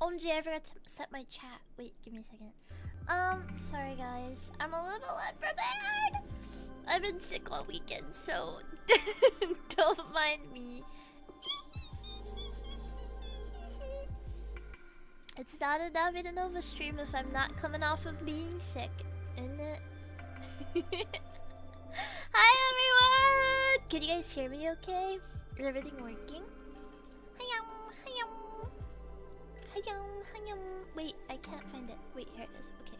OMG, I forgot to set my chat. Wait, give me a second. Sorry guys. I'm a little unprepared. I've been sick all weekend, so don't mind me. It's not a Navina stream if I'm not coming off of being sick, isn't it? Hi everyone! Can you guys hear me okay? Is everything working? Hi-yum, hi-yum. Hi-yum, hi-yum. Wait, I can't find it. Wait, here it is. Okay.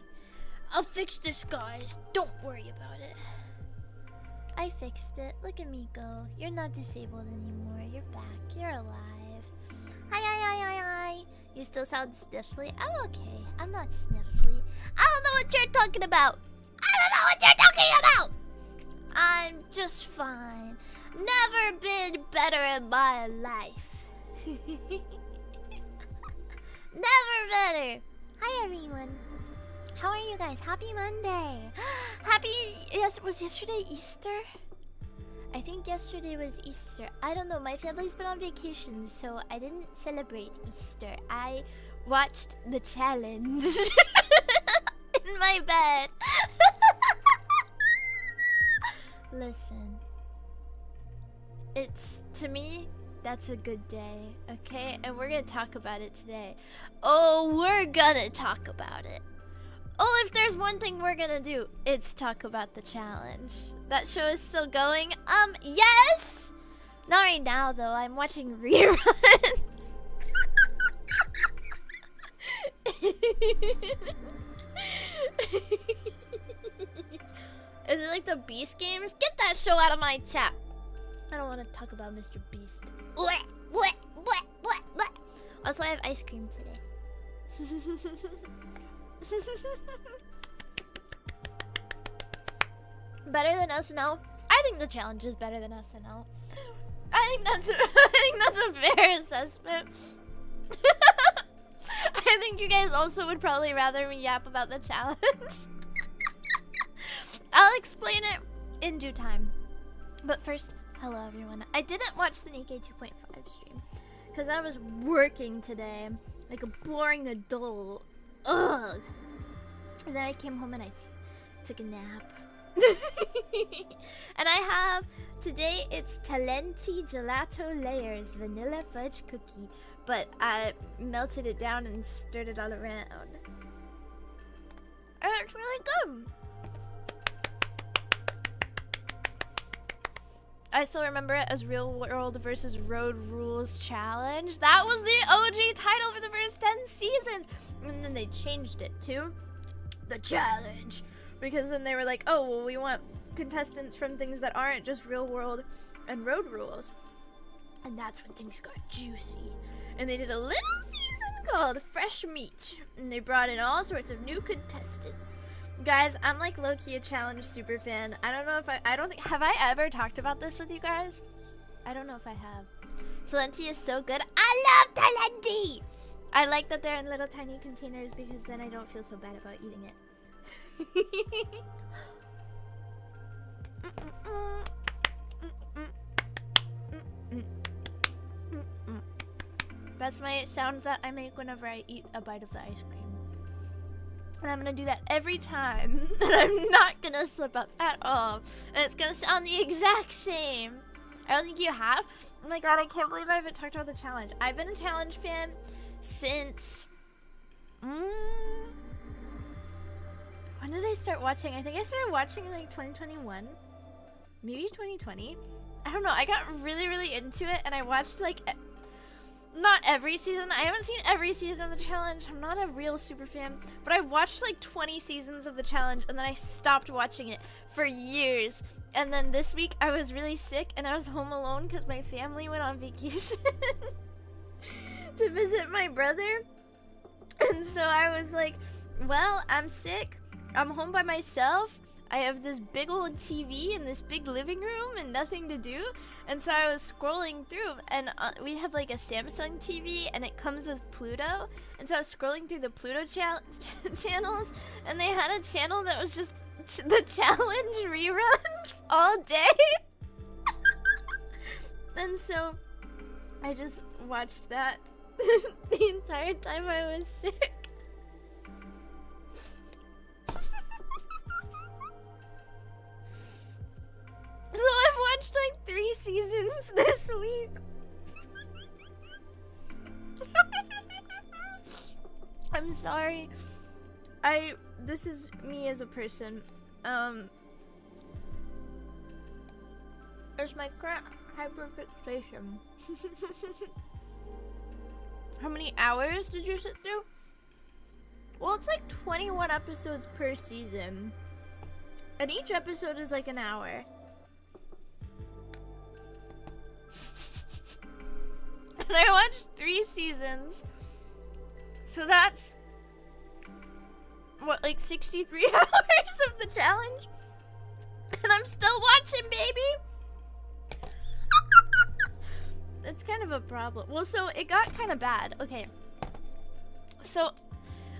I'll fix this, guys. Don't worry about it. I fixed it. Look at me go. You're not disabled anymore. You're back. You're alive. Hi, hi, hi, hi, hi. You still sound sniffly? I'm okay. I'm not sniffly. I don't know what you're talking about. I don't know what you're talking about. I'm just fine. Never been better in my life. Never better. Hi everyone. How are you guys? Happy Monday. Yes, was yesterday Easter? I think yesterday was Easter. I don't know. My family's been on vacation, so I didn't celebrate Easter. I watched the challenge in my bed. Listen. To me, that's a good day, okay? And we're gonna talk about it today. Oh, we're gonna talk about it. Oh, if there's one thing we're gonna do, it's talk about the challenge. That show is still going? Yes! Not right now, though. I'm watching reruns. Is it like the Beast games? Get that show out of my chat. I don't want to talk about Mr. Beast. Also, I have ice cream today. Better than SNL? I think the challenge is better than SNL. I think that's a fair assessment. I think you guys also would probably rather me yap about the challenge. I'll explain it in due time. But first, hello everyone. I didn't watch the Nikke 2.5 stream because I was working today like a boring adult. Ugh. And then I came home and I took a nap. And I have, today it's Talenti Gelato Layers Vanilla Fudge Cookie. But I melted it down and stirred it all around. And it's really good. I still remember it as Real World versus Road Rules Challenge. That was the OG title for the first 10 seasons. And then they changed it to The Challenge. Because then they were like, oh, well, we want contestants from things that aren't just Real World and Road Rules. And that's when things got juicy. And they did a little season called Fresh Meat. And they brought in all sorts of new contestants. Guys, I'm like low-key a challenge super fan. I don't know if have I ever talked about this with you guys? I don't know if I have. Talenti is so good. I love Talenti! I like that they're in little tiny containers because then I don't feel so bad about eating it. That's my sound that I make whenever I eat a bite of the ice cream. And I'm gonna do that every time. And I'm not gonna slip up at all. And it's gonna sound the exact same. I don't think you have. Oh my god, I can't believe I haven't talked about the challenge. I've been a challenge fan since... when did I start watching? I think I started watching in like 2021. Maybe 2020. I don't know. I got really, really into it. And I watched like... not every season. I haven't seen every season of the challenge. I'm not a real super fan. But I watched like 20 seasons of the challenge. And then I stopped watching it for years. And then this week I was really sick. And I was home alone because my family went on vacation. To visit my brother. And so I was like, well, I'm sick. I'm home by myself. I have this big old TV in this big living room and nothing to do. And so I was scrolling through, and we have like a Samsung TV and it comes with Pluto. And so I was scrolling through the Pluto channels, and they had a channel that was just the challenge reruns all day. And so I just watched that the entire time I was sick. So I've watched like 3 seasons this week. I'm sorry. This is me as a person. There's my current hyperfixation. How many hours did you sit through? Well, it's like 21 episodes per season. And each episode is like an hour. And I watched 3 seasons. So that's what, like 63 hours of the challenge? And I'm still watching, baby! It's kind of a problem. Well, so it got kind of bad. Okay. So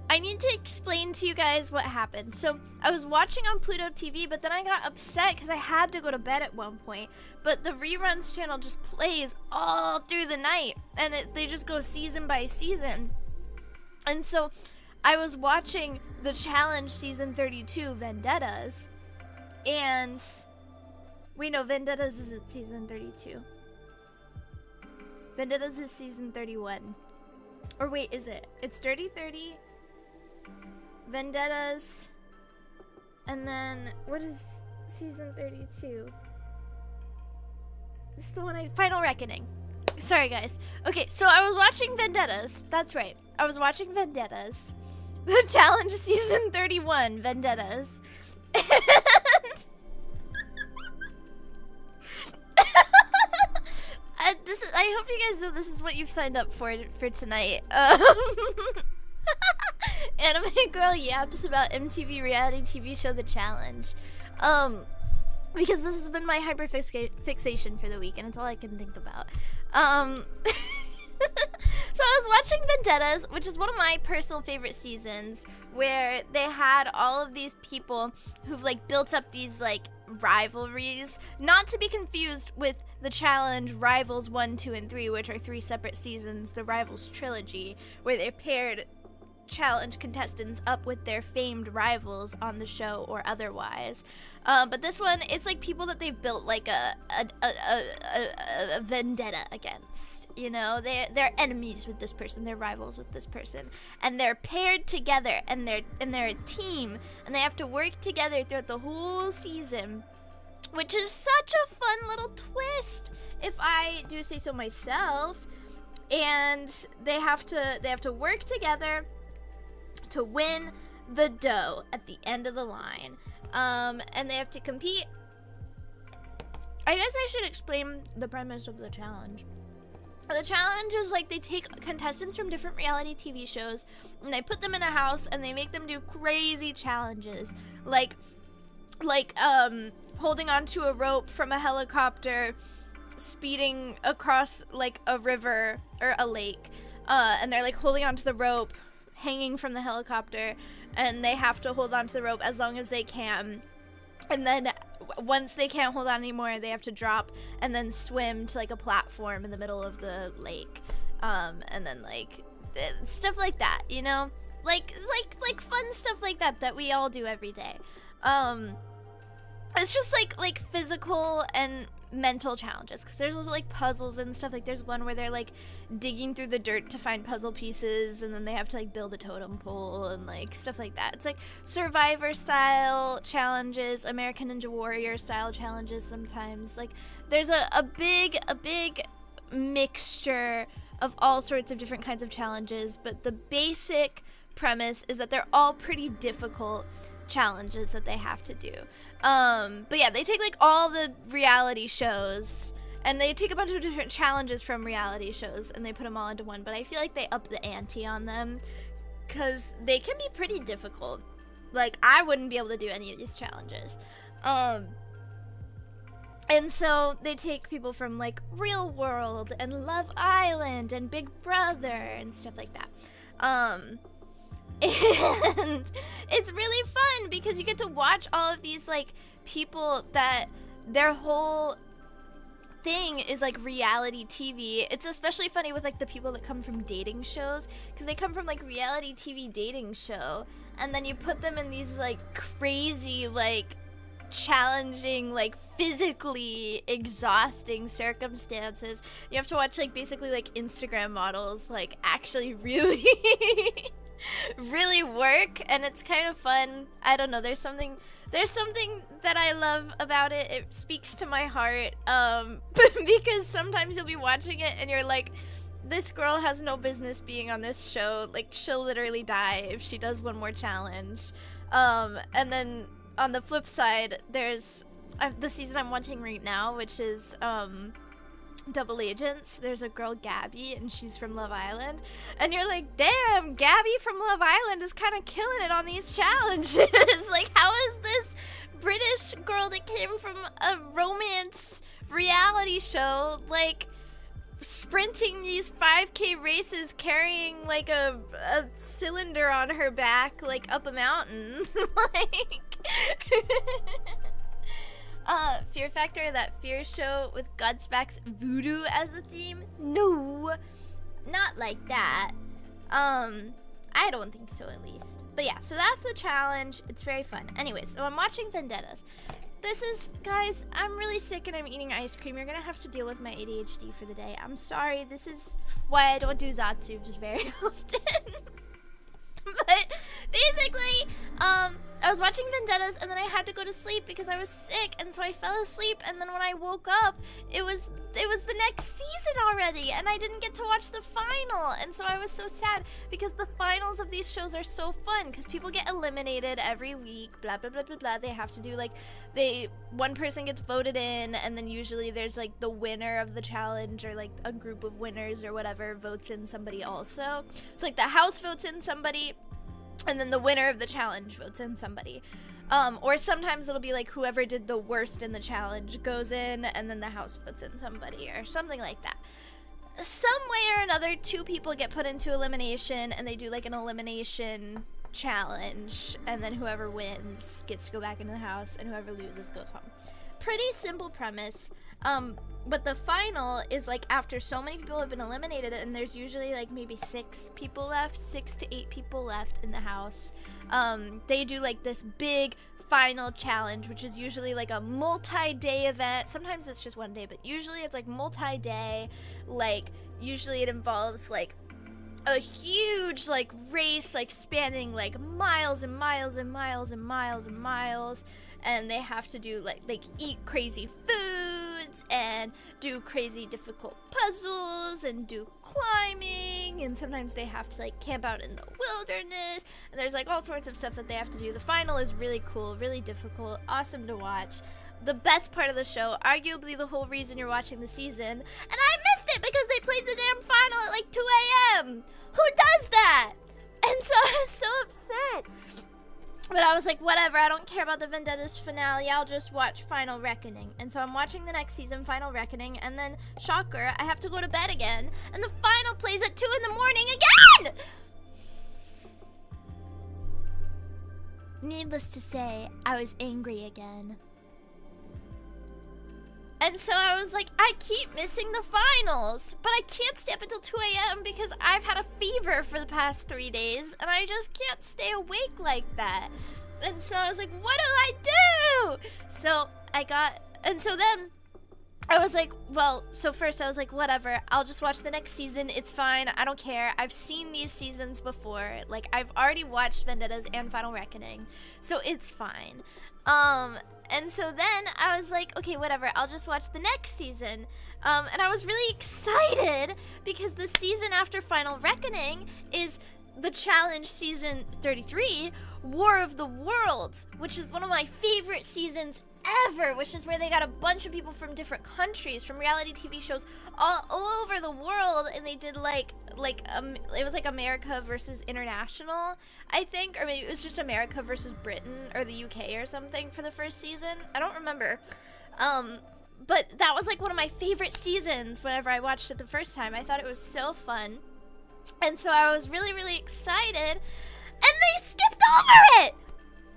I need to explain to you guys what happened. So I was watching on Pluto TV, but then I got upset because I had to go to bed at one point. But the reruns channel just plays all through the night. And they just go season by season. And so I was watching the challenge season 32, Vendettas. And wait, no, Vendettas isn't season 32. Vendettas is season 31. Or wait, is it? It's Dirty 30, Vendettas, and then what is season 32? This is the one Final Reckoning. Sorry, guys. Okay, so I was watching Vendettas. That's right. I was watching Vendettas. The challenge season 31, Vendettas. And I hope you guys know this is what you've signed up for tonight. Anime Girl yaps about MTV reality TV show The Challenge. Because this has been my hyperfixation for the week, and it's all I can think about. So I was watching Vendettas, which is one of my personal favorite seasons, where they had all of these people who've like built up these like rivalries, not to be confused with the challenge Rivals 1, 2, and 3, which are 3 separate seasons, the Rivals trilogy, where they paired challenge contestants up with their famed rivals on the show or otherwise. But this one, it's like people that they've built like a vendetta against. You know, they're enemies with this person, they're rivals with this person, and they're paired together, and they're a team, and they have to work together throughout the whole season, which is such a fun little twist, if I do say so myself. And they have to work together to win the dough at the end of the line. And they have to compete. I guess I should explain the premise of the challenge. The challenge is like they take contestants from different reality TV shows and they put them in a house and they make them do crazy challenges. Like holding onto a rope from a helicopter, speeding across like a river or a lake. And they're like holding onto the rope, hanging from the helicopter, and they have to hold onto the rope as long as they can. And then once they can't hold on anymore, they have to drop and then swim to like a platform in the middle of the lake. And then like stuff like that, you know? Like fun stuff like that we all do every day. It's just like physical and mental challenges, because there's also like puzzles and stuff. Like there's one where they're like digging through the dirt to find puzzle pieces, and then they have to like build a totem pole and like stuff like that. It's like Survivor style challenges, American Ninja Warrior style challenges sometimes. Like there's a big mixture of all sorts of different kinds of challenges, but the basic premise is that they're all pretty difficult challenges that they have to do. But yeah, they take like all the reality shows and they take a bunch of different challenges from reality shows and they put them all into one, but I feel like they up the ante on them because they can be pretty difficult. Like I wouldn't be able to do any of these challenges. And so they take people from like Real World and Love Island and Big Brother and stuff like that. And it's really fun because you get to watch all of these like people that their whole thing is like reality TV. It's especially funny with like the people that come from dating shows, because they come from like reality TV dating show, and then you put them in these like crazy, like challenging, like physically exhausting circumstances. You have to watch like basically like Instagram models like actually really really work, and it's kind of fun. I don't know, there's something that I love about it. It speaks to my heart, because sometimes you'll be watching it and you're like, this girl has no business being on this show, like she'll literally die if she does one more challenge. And then on the flip side, there's the season I'm watching right now, which is Double Agents. There's a girl, Gabby, and she's from Love Island, and you're like, damn, Gabby from Love Island is kind of killing it on these challenges. Like, how is this British girl that came from a romance reality show like sprinting these 5K races carrying like a cylinder on her back like up a mountain? Like Fear Factor, that fear show with Godsback's voodoo as a theme? No, not like that. I don't think so, at least. But yeah, so that's the challenge. It's very fun. Anyways, so I'm watching Vendettas. This is, guys, I'm really sick and I'm eating ice cream. You're gonna have to deal with my ADHD for the day. I'm sorry. This is why I don't do zatsu just very often. But basically, I was watching Vendettas, and then I had to go to sleep because I was sick, and so I fell asleep, and then when I woke up, it was the next season already, and I didn't get to watch the final, and so I was so sad, because the finals of these shows are so fun, because people get eliminated every week, blah, blah, blah, blah, blah. They have to do, like, one person gets voted in, and then usually there's, like, the winner of the challenge, or, like, a group of winners or whatever votes in somebody also. It's like the house votes in somebody, and then the winner of the challenge votes in somebody. Or sometimes it'll be like whoever did the worst in the challenge goes in, and then the house votes in somebody, or something like that. Some way or another, 2 people get put into elimination, and they do like an elimination challenge, and then whoever wins gets to go back into the house, and whoever loses goes home. Pretty simple premise. But the final is like after so many people have been eliminated, and there's usually like maybe 6 people left, 6 to 8 people left in the house. They do like this big final challenge, which is usually like a multi-day event. Sometimes it's just one day, but usually it's like multi-day. Like usually it involves like a huge like race, like spanning like miles and miles and miles and miles and miles. And they have to do like eat crazy foods and do crazy difficult puzzles and do climbing, and sometimes they have to like camp out in the wilderness, and there's like all sorts of stuff that they have to do. The final is really cool, really difficult, awesome to watch. The best part of the show, arguably the whole reason you're watching the season, and I missed it because they played the damn final at like 2 a.m. Who does that? And so I was so upset. But I was like, whatever, I don't care about the Vendettas finale, I'll just watch Final Reckoning. And so I'm watching the next season, Final Reckoning, and then, shocker, I have to go to bed again, and the final plays at 2 in the morning again! Needless to say, I was angry again. And so I was like, I keep missing the finals, but I can't stay up until 2 a.m. because I've had a fever for the past 3 days, and I just can't stay awake like that. And so I was like, what do I do? So then I was like, well, so first I was like, whatever, I'll just watch the next season, it's fine, I don't care, I've seen these seasons before, like, I've already watched Vendettas and Final Reckoning, so it's fine. And so then I was like, okay, whatever, I'll just watch the next season. And I was really excited because the season after Final Reckoning is the challenge season 33, War of the Worlds, which is one of my favorite seasons ever, which is where they got a bunch of people from different countries, from reality TV shows all over the world, and they did it was like America versus International, I think, or maybe it was just America versus Britain or the UK or something for the first season. I don't remember. But that was like one of my favorite seasons whenever I watched it the first time. I thought it was so fun. And so I was really, really excited, and they skipped over it!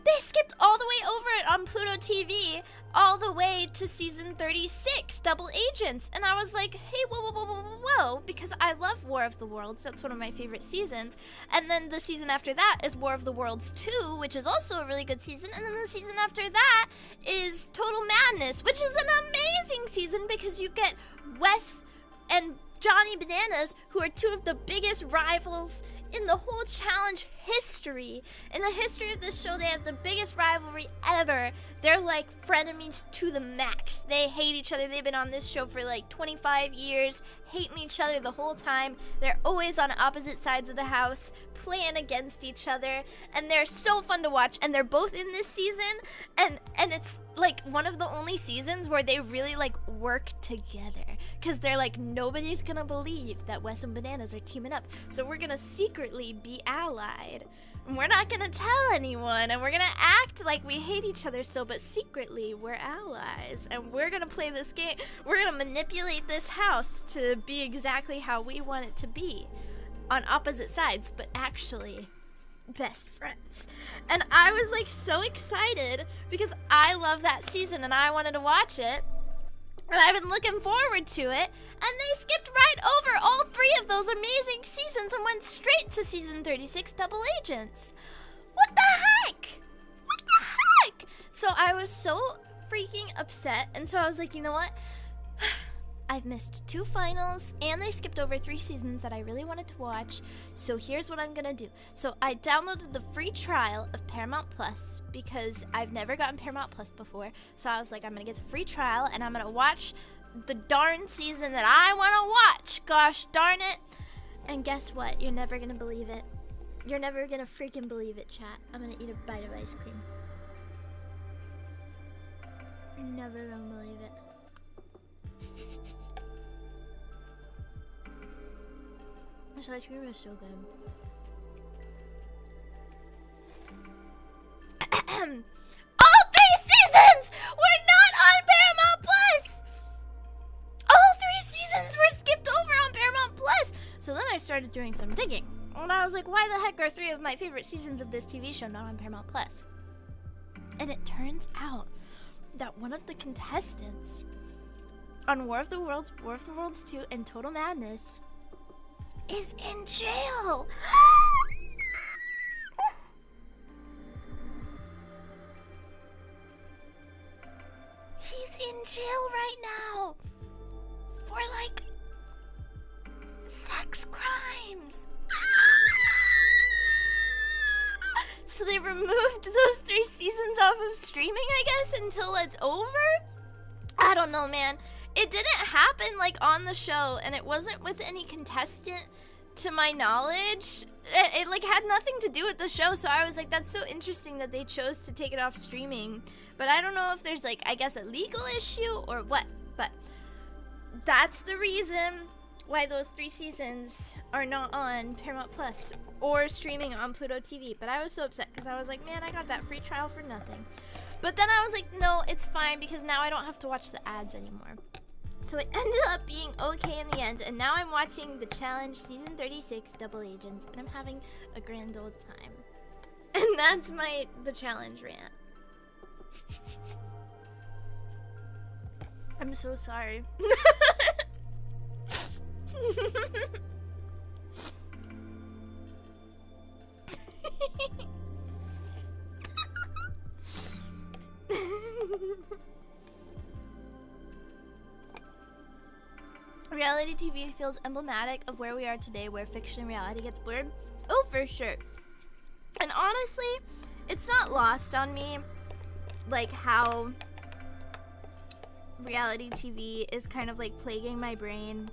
They skipped all the way over it on Pluto TV, all the way to season 36, Double Agents. And I was like, hey, whoa, whoa, whoa, whoa, whoa, whoa, because I love War of the Worlds. That's one of my favorite seasons. And then the season after that is War of the Worlds 2, which is also a really good season. And then the season after that is Total Madness, which is an amazing season because you get Wes and Johnny Bananas, who are two of the biggest rivals in the whole challenge history. In the history of this show, they have the biggest rivalry ever. They're like frenemies to the max. They hate each other. They've been on this show for like 25 years, hating each other the whole time. They're always on opposite sides of the house, playing against each other, and they're so fun to watch. And they're both in this season, and it's like one of the only seasons where they really like work together, because they're like, nobody's gonna believe that Wes and Bananas are teaming up, so we're gonna secretly be allied. We're not gonna tell anyone, and we're gonna act like we hate each other still, but secretly we're allies, and we're gonna play this game. We're gonna manipulate this house to be exactly how we want it to be, on opposite sides, but actually best friends. And I was like so excited because I love that season and I wanted to watch it. And I've been looking forward to it, and they skipped right over all 3 of those amazing seasons and went straight to season 36, Double Agents. What the heck? What the heck? So I was so freaking upset, and so I was like, you know what? I've missed 2 finals, and they skipped over 3 seasons that I really wanted to watch, so here's what I'm gonna do. So I downloaded the free trial of Paramount Plus, because I've never gotten Paramount Plus before, so I was like, I'm gonna get the free trial, and I'm gonna watch the darn season that I wanna watch, gosh darn it. And guess what? You're never gonna believe it. You're never gonna freaking believe it, chat. I'm gonna eat a bite of ice cream. You're never gonna believe it. This ice cream is so good. All 3 seasons were not on Paramount Plus! All 3 seasons were skipped over on Paramount Plus! So then I started doing some digging. And I was like, why the heck are 3 of my favorite seasons of this TV show not on Paramount Plus? And it turns out that one of the contestants on War of the Worlds 2, and Total Madness is in jail. He's in jail right now for like sex crimes. So they removed those 3 seasons off of streaming, I guess, until it's over? I don't know, man. It didn't happen like on the show, and it wasn't with any contestant to my knowledge. It like had nothing to do with the show, so I was like, that's so interesting that they chose to take it off streaming. But I don't know if there's like, I guess, a legal issue or what, but that's the reason why those 3 seasons are not on Paramount Plus or streaming on Pluto TV. But I was so upset because I was like, man, I got that free trial for nothing. But then I was like, no, it's fine because now I don't have to watch the ads anymore. So it ended up being okay in the end, and now I'm watching the challenge season 36 Double Agents, and I'm having a grand old time. And that's the challenge rant. I'm so sorry. Reality TV feels emblematic of where we are today, where fiction and reality gets blurred. Oh, for sure. And honestly, it's not lost on me, like, how reality TV is kind of like plaguing my brain,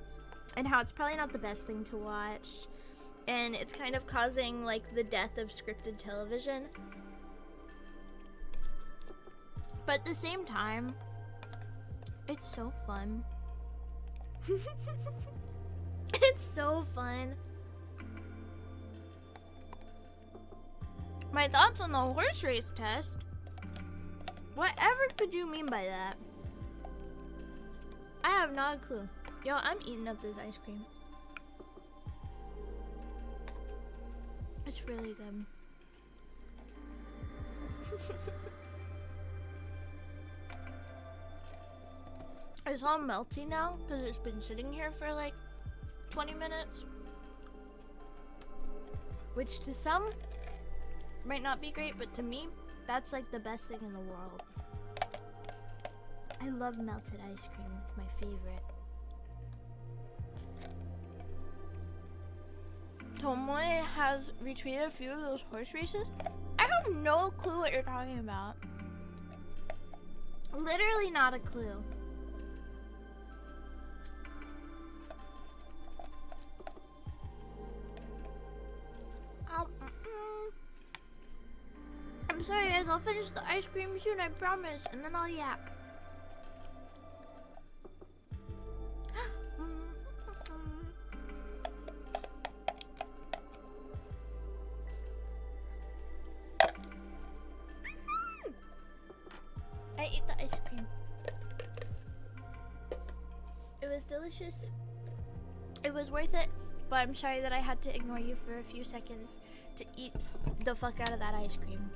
and how it's probably not the best thing to watch, and it's kind of causing like the death of scripted television. But at the same time, it's so fun. It's so fun. My thoughts on the horse race test? Whatever could you mean by that? I have not a clue. Yo, I'm eating up this ice cream. It's really good. It's all melty now because it's been sitting here for like 20 minutes. Which to some might not be great, but to me, that's like the best thing in the world. I love melted ice cream. It's my favorite. Tomoe has retweeted a few of those horse races. I have no clue what you're talking about. Literally not a clue. I'm sorry guys, I'll finish the ice cream soon, I promise, and then I'll yap. I ate the ice cream. It was delicious. It was worth it, but I'm sorry that I had to ignore you for a few seconds to eat the fuck out of that ice cream.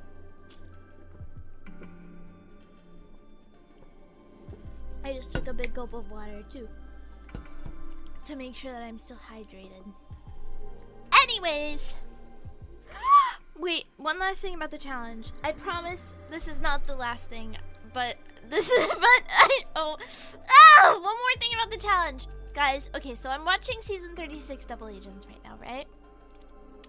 I just took a big gulp of water too to make sure that I'm still hydrated. Anyways, wait, one last thing about the challenge. I promise this is not the last thing, but this is one more thing about the challenge. Guys, okay, so I'm watching season 36 Double Agents right now, right?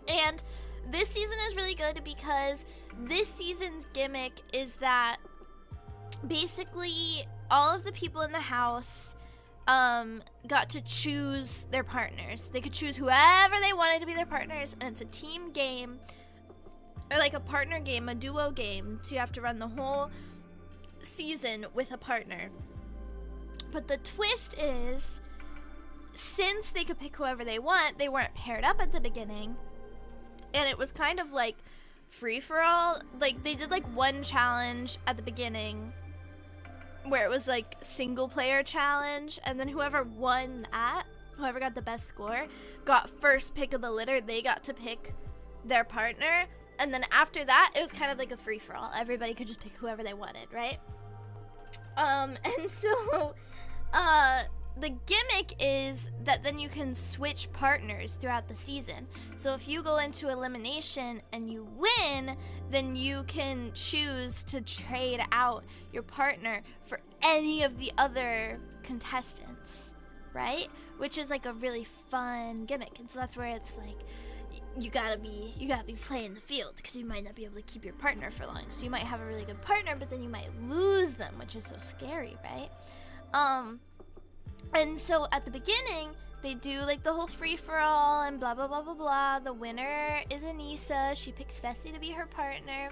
And this season is really good because this season's gimmick is that basically all of the people in the house got to choose their partners. They could choose whoever they wanted to be their partners, and it's a team game, or like a partner game, a duo game. So you have to run the whole season with a partner. But the twist is, since they could pick whoever they want, they weren't paired up at the beginning, and it was kind of like free-for-all. Like, they did like one challenge at the beginning where it was like single player challenge, and then whoever won that, whoever got the best score, got first pick of the litter. They got to pick their partner, and then after that it was kind of like a free-for-all. Everybody could just pick whoever they wanted, right? And so the gimmick is that then you can switch partners throughout the season. So if you go into elimination and you win, then you can choose to trade out your partner for any of the other contestants, right? Which is like a really fun gimmick. And so that's where it's like, you gotta be playing the field, because you might not be able to keep your partner for long. So you might have a really good partner, but then you might lose them, which is so scary, right? And so at the beginning, they do like the whole free-for-all and blah, blah, blah, blah, blah. The winner is Anissa. She picks Fessy to be her partner.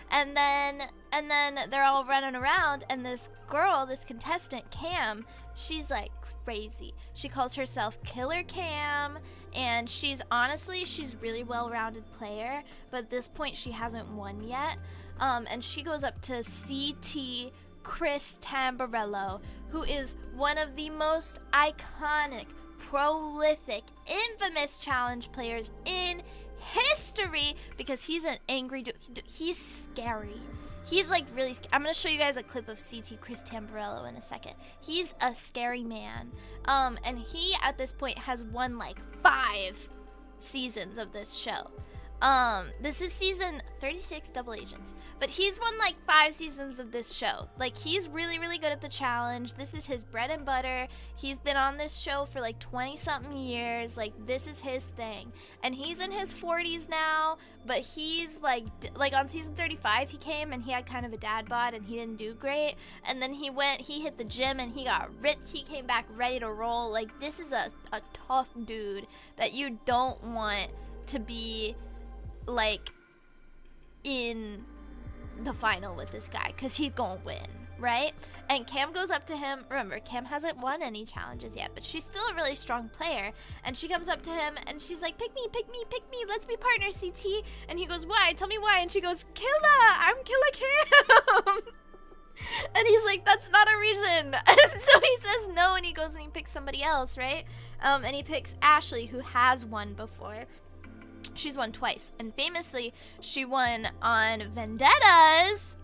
And then they're all running around, and this girl, this contestant, Cam, she's like crazy. She calls herself Killer Cam, and she's really well-rounded player, but at this point she hasn't won yet. And she goes up to CT Chris Tamborello, who is one of the most iconic, prolific, infamous challenge players in history, because he's an angry dude. He's scary. He's like really I'm gonna show you guys a clip of CT Chris Tamborello in a second. He's a scary man. And he at this point has won like 5 seasons of this show. This is season 36 Double Agents, but he's won like 5 seasons of this show. Like, he's really, really good at the challenge. This is his bread and butter. He's been on this show for like 20 something years. Like, this is his thing, and he's in his 40s now, but he's like on season 35 he came and he had kind of a dad bod and he didn't do great, and then he hit the gym and he got ripped. He came back ready to roll. Like, this is a tough dude that you don't want to be like in the final with this guy, because he's gonna win, right? And Cam goes up to him. Remember, Cam hasn't won any challenges yet, but she's still a really strong player, and she comes up to him and she's like, pick me, let's be partners, CT. And he goes, why? Tell me why. And she goes, Killa, I'm Killa Cam. And he's like, that's not a reason. And so he says no, and he goes and he picks somebody else, right? And he picks Ashley, who has won before. She's won twice, and famously, she won on Vendettas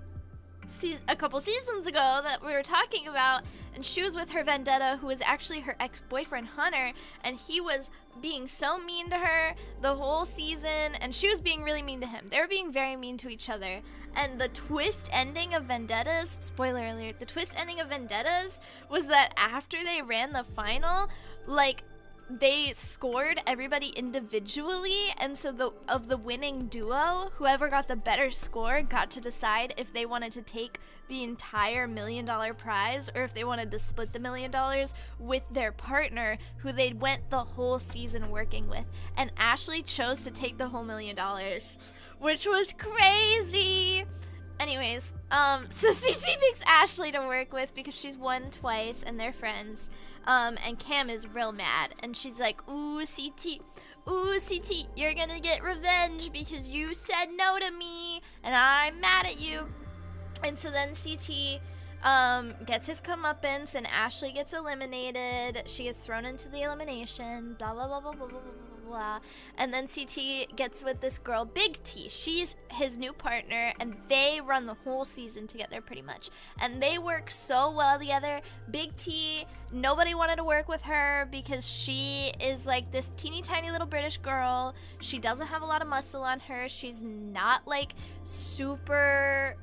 a couple seasons ago that we were talking about, and she was with her Vendetta, who was actually her ex-boyfriend Hunter, and he was being so mean to her the whole season, and she was being really mean to him. They were being very mean to each other, and the twist ending of Vendettas, spoiler alert, the twist ending of Vendettas was that after they ran the final, like, they scored everybody individually, and so the winning duo, whoever got the better score, got to decide if they wanted to take the entire $1 million prize or if they wanted to split the $1 million with their partner who they went the whole season working with. And Ashley chose to take the whole $1 million, which was crazy. Anyways, so CT picks Ashley to work with because she's won twice and they're friends. And Cam is real mad, and she's like, ooh, CT, you're gonna get revenge because you said no to me, and I'm mad at you. And so then CT gets his comeuppance, and Ashley gets eliminated. She gets thrown into the elimination, blah, blah, blah, blah, blah, blah, blah, blah. And then CT gets with this girl, Big T. She's his new partner, and they run the whole season together pretty much. And they work so well together. Big T, nobody wanted to work with her because she is like this teeny tiny little British girl. She doesn't have a lot of muscle on her. She's not like super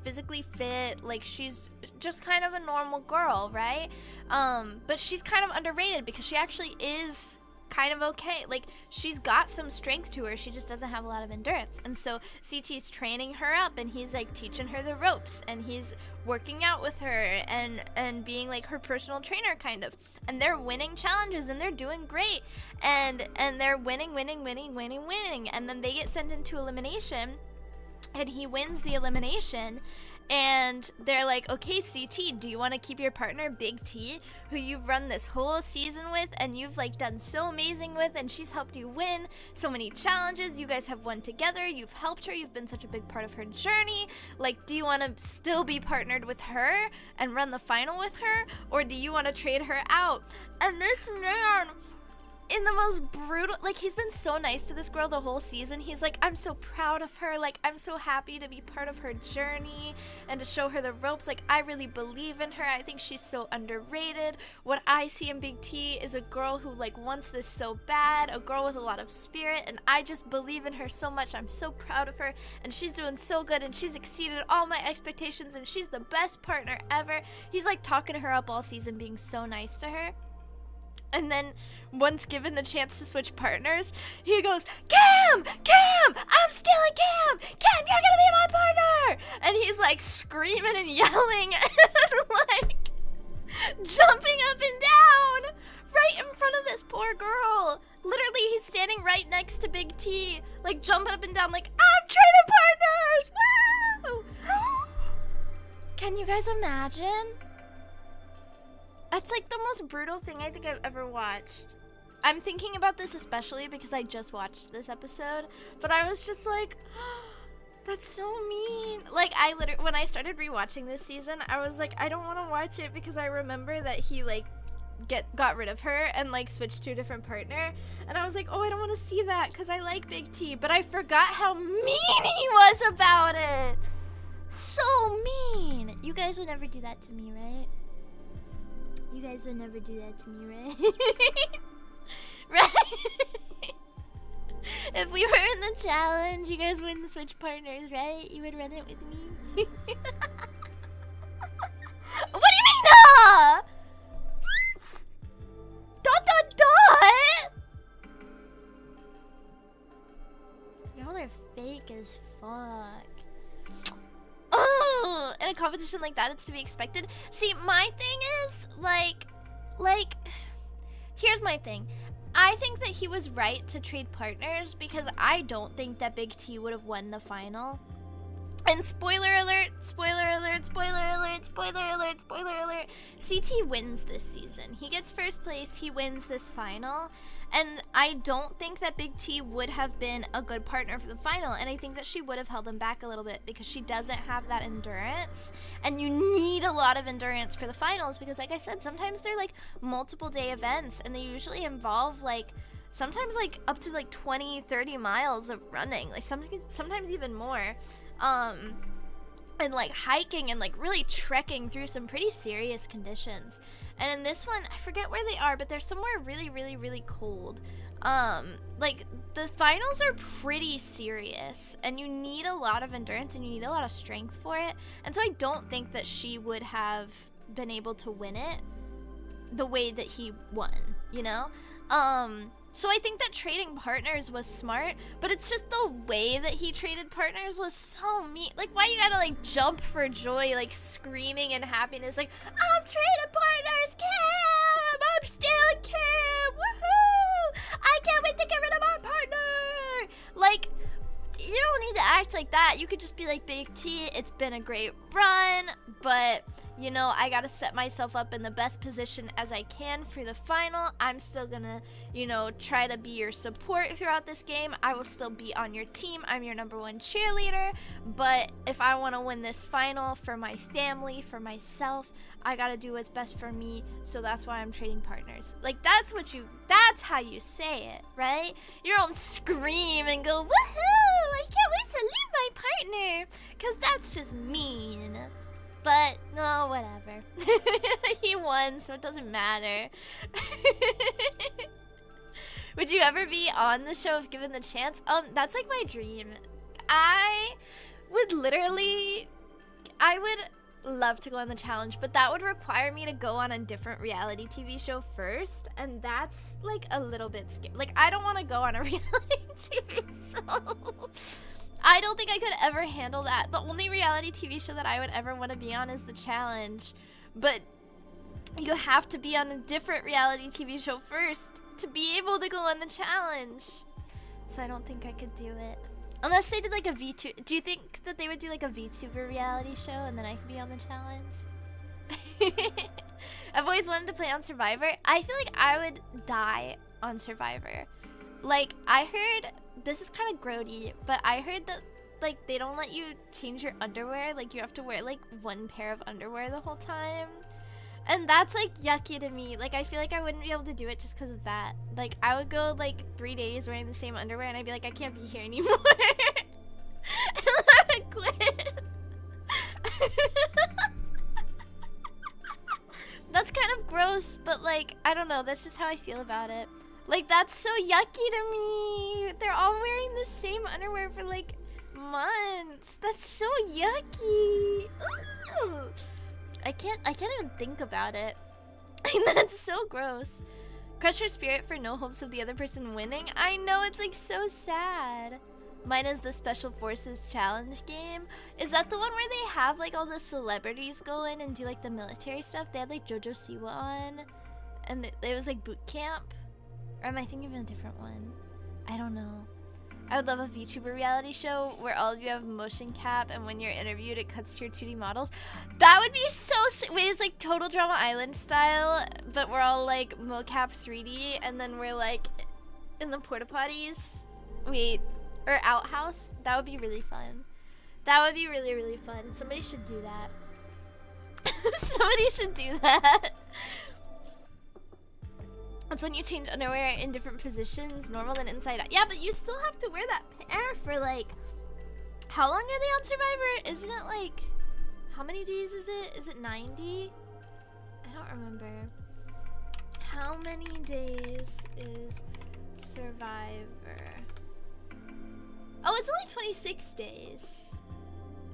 physically fit. Like, she's just kind of a normal girl, right? But she's kind of underrated because she actually is kind of okay. Like, she's got some strength to her, she just doesn't have a lot of endurance. And so CT's training her up, and he's like teaching her the ropes, and he's working out with her and being like her personal trainer kind of. And they're winning challenges, and they're doing great, and they're winning, and then they get sent into elimination, and he wins the elimination. And they're like, okay, CT, do you want to keep your partner, Big T, who you've run this whole season with and you've like done so amazing with, and she's helped you win so many challenges, you guys have won together, you've helped her, you've been such a big part of her journey, like, do you want to still be partnered with her and run the final with her, or do you want to trade her out? And this man, in the most brutal, like, he's been so nice to this girl the whole season. He's like, I'm so proud of her, like, I'm so happy to be part of her journey and to show her the ropes. Like, I really believe in her. I think she's so underrated. What I see in Big T is a girl who like wants this so bad, a girl with a lot of spirit, and I just believe in her so much. I'm so proud of her, and she's doing so good, and she's exceeded all my expectations, and she's the best partner ever. He's like talking her up all season, being so nice to her. And then, once given the chance to switch partners, he goes, Cam! I'm stealing Cam! Cam, you're gonna be my partner! And he's like screaming and yelling and like jumping up and down right in front of this poor girl. Literally, he's standing right next to Big T, like jumping up and down like, I'm trading partners! Woo! Can you guys imagine? That's like the most brutal thing I think I've ever watched. I'm thinking about this especially because I just watched this episode, but I was just like, oh, that's so mean. Like, I literally, when I started rewatching this season, I was like, I don't want to watch it because I remember that he like got rid of her and like switched to a different partner, and I was like, oh, I don't want to see that because I like Big T, but I forgot how mean he was about it. So mean. You guys would never do that to me, right? You guys would never do that to me, right? Right? If we were in the challenge, you guys wouldn't switch partners, right? You would run it with me. What do you mean, Dot. Y'all are fake as fuck. Oh, in a competition like that, it's to be expected. See, my thing is, like, here's my thing. I think that he was right to trade partners because I don't think that Big T would have won the final. And spoiler alert, CT wins this season. He gets first place, he wins this final. And I don't think that Big T would have been a good partner for the final. And I think that she would have held him back a little bit because she doesn't have that endurance. And you need a lot of endurance for the finals because, like I said, sometimes they're like multiple day events and they usually involve like sometimes like up to like 20-30 miles of running, like sometimes even more, and like hiking and like really trekking through some pretty serious conditions. And in this one, I forget where they are, but they're somewhere really, really, really cold. Like the finals are pretty serious, and you need a lot of endurance and you need a lot of strength for it. And so I don't think that she would have been able to win it the way that he won, you know? So I think that trading partners was smart, but it's just the way that he traded partners was so mean. Like, why you gotta like jump for joy, like screaming in happiness, like, I'm trading partners, Cam! I'm still Cam! Woohoo! I can't wait to get rid of my partner! Like, you don't need to act like that. You could just be like, Big T, it's been a great run, but you know, I gotta set myself up in the best position as I can for the final. I'm still gonna, you know, try to be your support throughout this game. I will still be on your team. I'm your #1 cheerleader. But if I want to win this final for my family, for myself, I gotta do what's best for me. So that's why I'm trading partners. Like, that's how you say it, right? You don't scream and go, woohoo! I can't wait to leave my partner, because that's just mean. But, no, whatever. He won, so it doesn't matter. Would you ever be on the show if given the chance? That's like my dream. I would love to go on the challenge, but that would require me to go on a different reality TV show first, and that's like a little bit scary. Like, I don't want to go on a reality TV show. I don't think I could ever handle that. The only reality TV show that I would ever want to be on is The Challenge. But you have to be on a different reality TV show first to be able to go on The Challenge. So I don't think I could do it. Unless they did like a VTuber. Do you think that they would do like a VTuber reality show and then I could be on The Challenge? I've always wanted to play on Survivor. I feel like I would die on Survivor. Like, I heard, this is kind of grody, but I heard that, like, they don't let you change your underwear. Like, you have to wear, like, one pair of underwear the whole time. And that's, like, yucky to me. Like, I feel like I wouldn't be able to do it just because of that. Like, I would go, like, 3 days wearing the same underwear, and I'd be like, I can't be here anymore. And I would quit. That's kind of gross, but, like, I don't know. That's just how I feel about it. Like, that's so yucky to me. They're all wearing the same underwear for, like, months. That's so yucky. Ooh. I can't even think about it. That's so gross. Crush your spirit for no hopes of the other person winning? I know, it's, like, so sad. Mine is the Special Forces Challenge game. Is that the one where they have, like, all the celebrities go in and do, like, the military stuff? They had, like, Jojo Siwa on. And it was, like, boot camp. Or am I thinking of a different one? I don't know. I would love a VTuber reality show where all of you have motion cap, and when you're interviewed, it cuts to your 2D models. That would be so sick. Wait, it's like Total Drama Island style, but we're all like mocap 3D, and then we're like in the porta potties. Wait, or outhouse. That would be really fun. That would be really, really fun. Somebody should do that. Somebody should do that. That's when you change underwear in different positions, normal and inside out. Yeah, but you still have to wear that pair for like, how long are they on Survivor? Isn't it like, how many days is it? Is it 90? I don't remember. How many days is Survivor? Oh, it's only 26 days.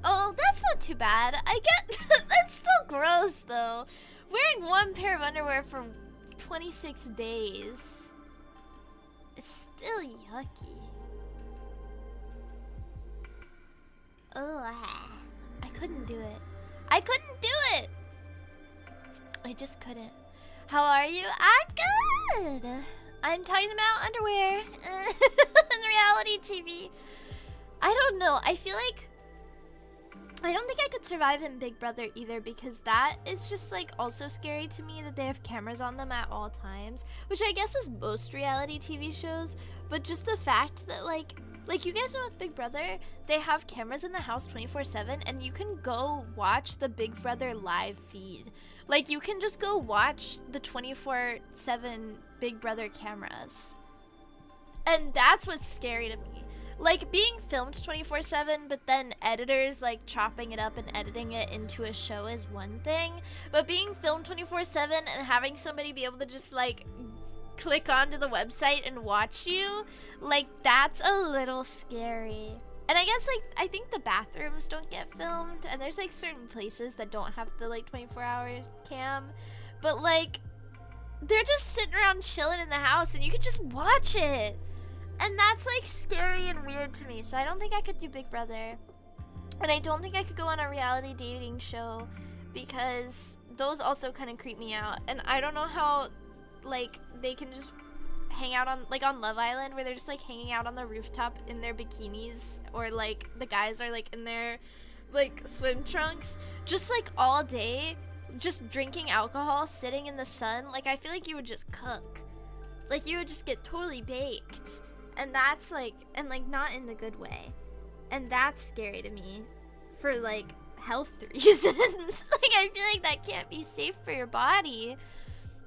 Oh, that's not too bad. I get, that's still gross though. Wearing one pair of underwear for 26 days. It's still yucky. Ugh. I couldn't do it. I couldn't do it! I just couldn't. How are you? I'm good! I'm talking about underwear and reality TV. I don't know. I feel like I don't think I could survive in Big Brother either, because that is just like also scary to me that they have cameras on them at all times, which I guess is most reality TV shows, but just the fact that like you guys know with Big Brother, they have cameras in the house 24/7, and you can go watch the Big Brother live feed. Like, you can just go watch the 24/7 Big Brother cameras. And that's what's scary to me. Like, being filmed 24/7, but then editors, like, chopping it up and editing it into a show is one thing. But being filmed 24/7 and having somebody be able to just, like, click onto the website and watch you, like, that's a little scary. And I guess, like, I think the bathrooms don't get filmed, and there's, like, certain places that don't have the, like, 24-hour cam. But, like, they're just sitting around chilling in the house, and you can just watch it. And that's, like, scary and weird to me. So I don't think I could do Big Brother. And I don't think I could go on a reality dating show, because those also kind of creep me out. And I don't know how, like, they can just hang out on, like, on Love Island, where they're just, like, hanging out on the rooftop in their bikinis. Or, like, the guys are, like, in their, like, swim trunks. Just, like, all day, just drinking alcohol, sitting in the sun. Like, I feel like you would just cook. Like, you would just get totally baked. And that's, like, and, like, not in the good way. And that's scary to me for, like, health reasons. Like, I feel like that can't be safe for your body.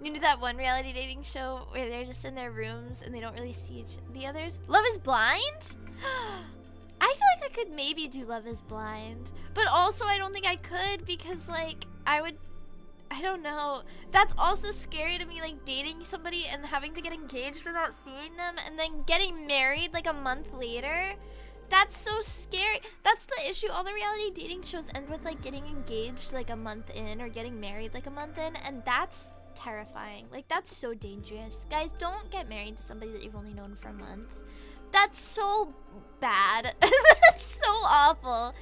You know that one reality dating show where they're just in their rooms and they don't really see the others? Love is Blind? I feel like I could maybe do Love is Blind. But also I don't think I could, because, like, I don't know. That's also scary to me, like, dating somebody and having to get engaged without seeing them, and then getting married, like, a month later. That's so scary. That's the issue. All the reality dating shows end with, like, getting engaged, like, a month in, or getting married, like, a month in, and that's terrifying. Like, that's so dangerous. Guys, don't get married to somebody that you've only known for a month. That's so bad. That's so awful.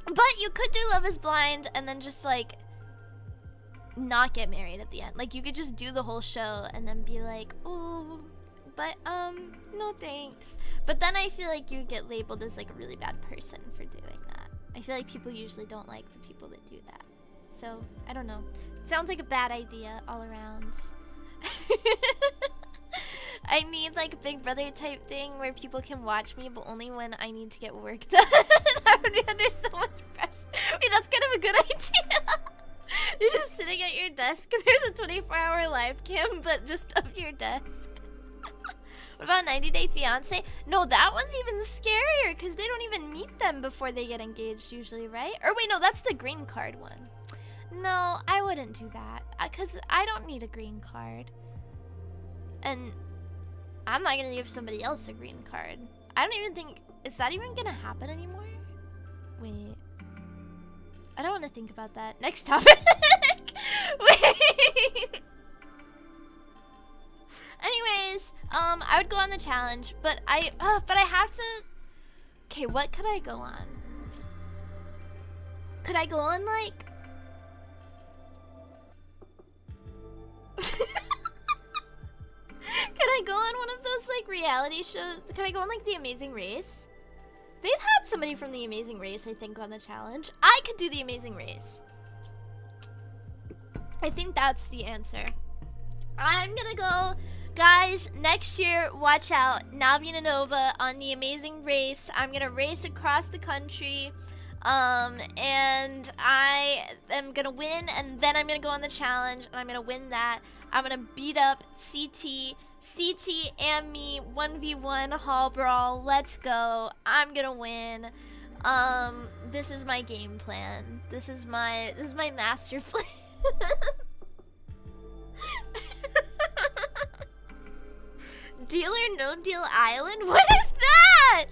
But you could do Love is Blind and then just, like, not get married at the end. Like, you could just do the whole show and then be like, oh, but, no thanks. But then I feel like you get labeled as, like, a really bad person for doing that. I feel like people usually don't like the people that do that. So, I don't know. It sounds like a bad idea all around. I need, like, a Big Brother type thing where people can watch me, but only when I need to get work done. I would be under so much pressure. Wait, that's kind of a good idea. You're just sitting at your desk. There's a 24-hour live cam, but just of your desk. What about 90 Day Fiancé? No, that one's even scarier, because they don't even meet them before they get engaged usually, right? Or wait, no, that's the green card one. No, I wouldn't do that, because I don't need a green card. And I'm not gonna give somebody else a green card. I don't even think, is that even gonna happen anymore? Wait. I don't want to think about that. Next topic. Wait. Anyways, I would go on the challenge, but I have to. Okay, what could I go on? Could I go on, like? Could I go on one of those, like, reality shows? Could I go on, like, The Amazing Race? They've had somebody from The Amazing Race, I think, on the challenge. I could do The Amazing Race. I think that's the answer. I'm gonna go, guys, next year, watch out, Navina Nova on The Amazing Race. I'm gonna race across the country, and I am gonna win, and then I'm gonna go on the challenge, and I'm gonna win that. I'm gonna beat up CT and me 1v1 hall brawl. Let's go. I'm gonna win. This is my game plan. This is my master plan. Deal or No Deal Island? What is that?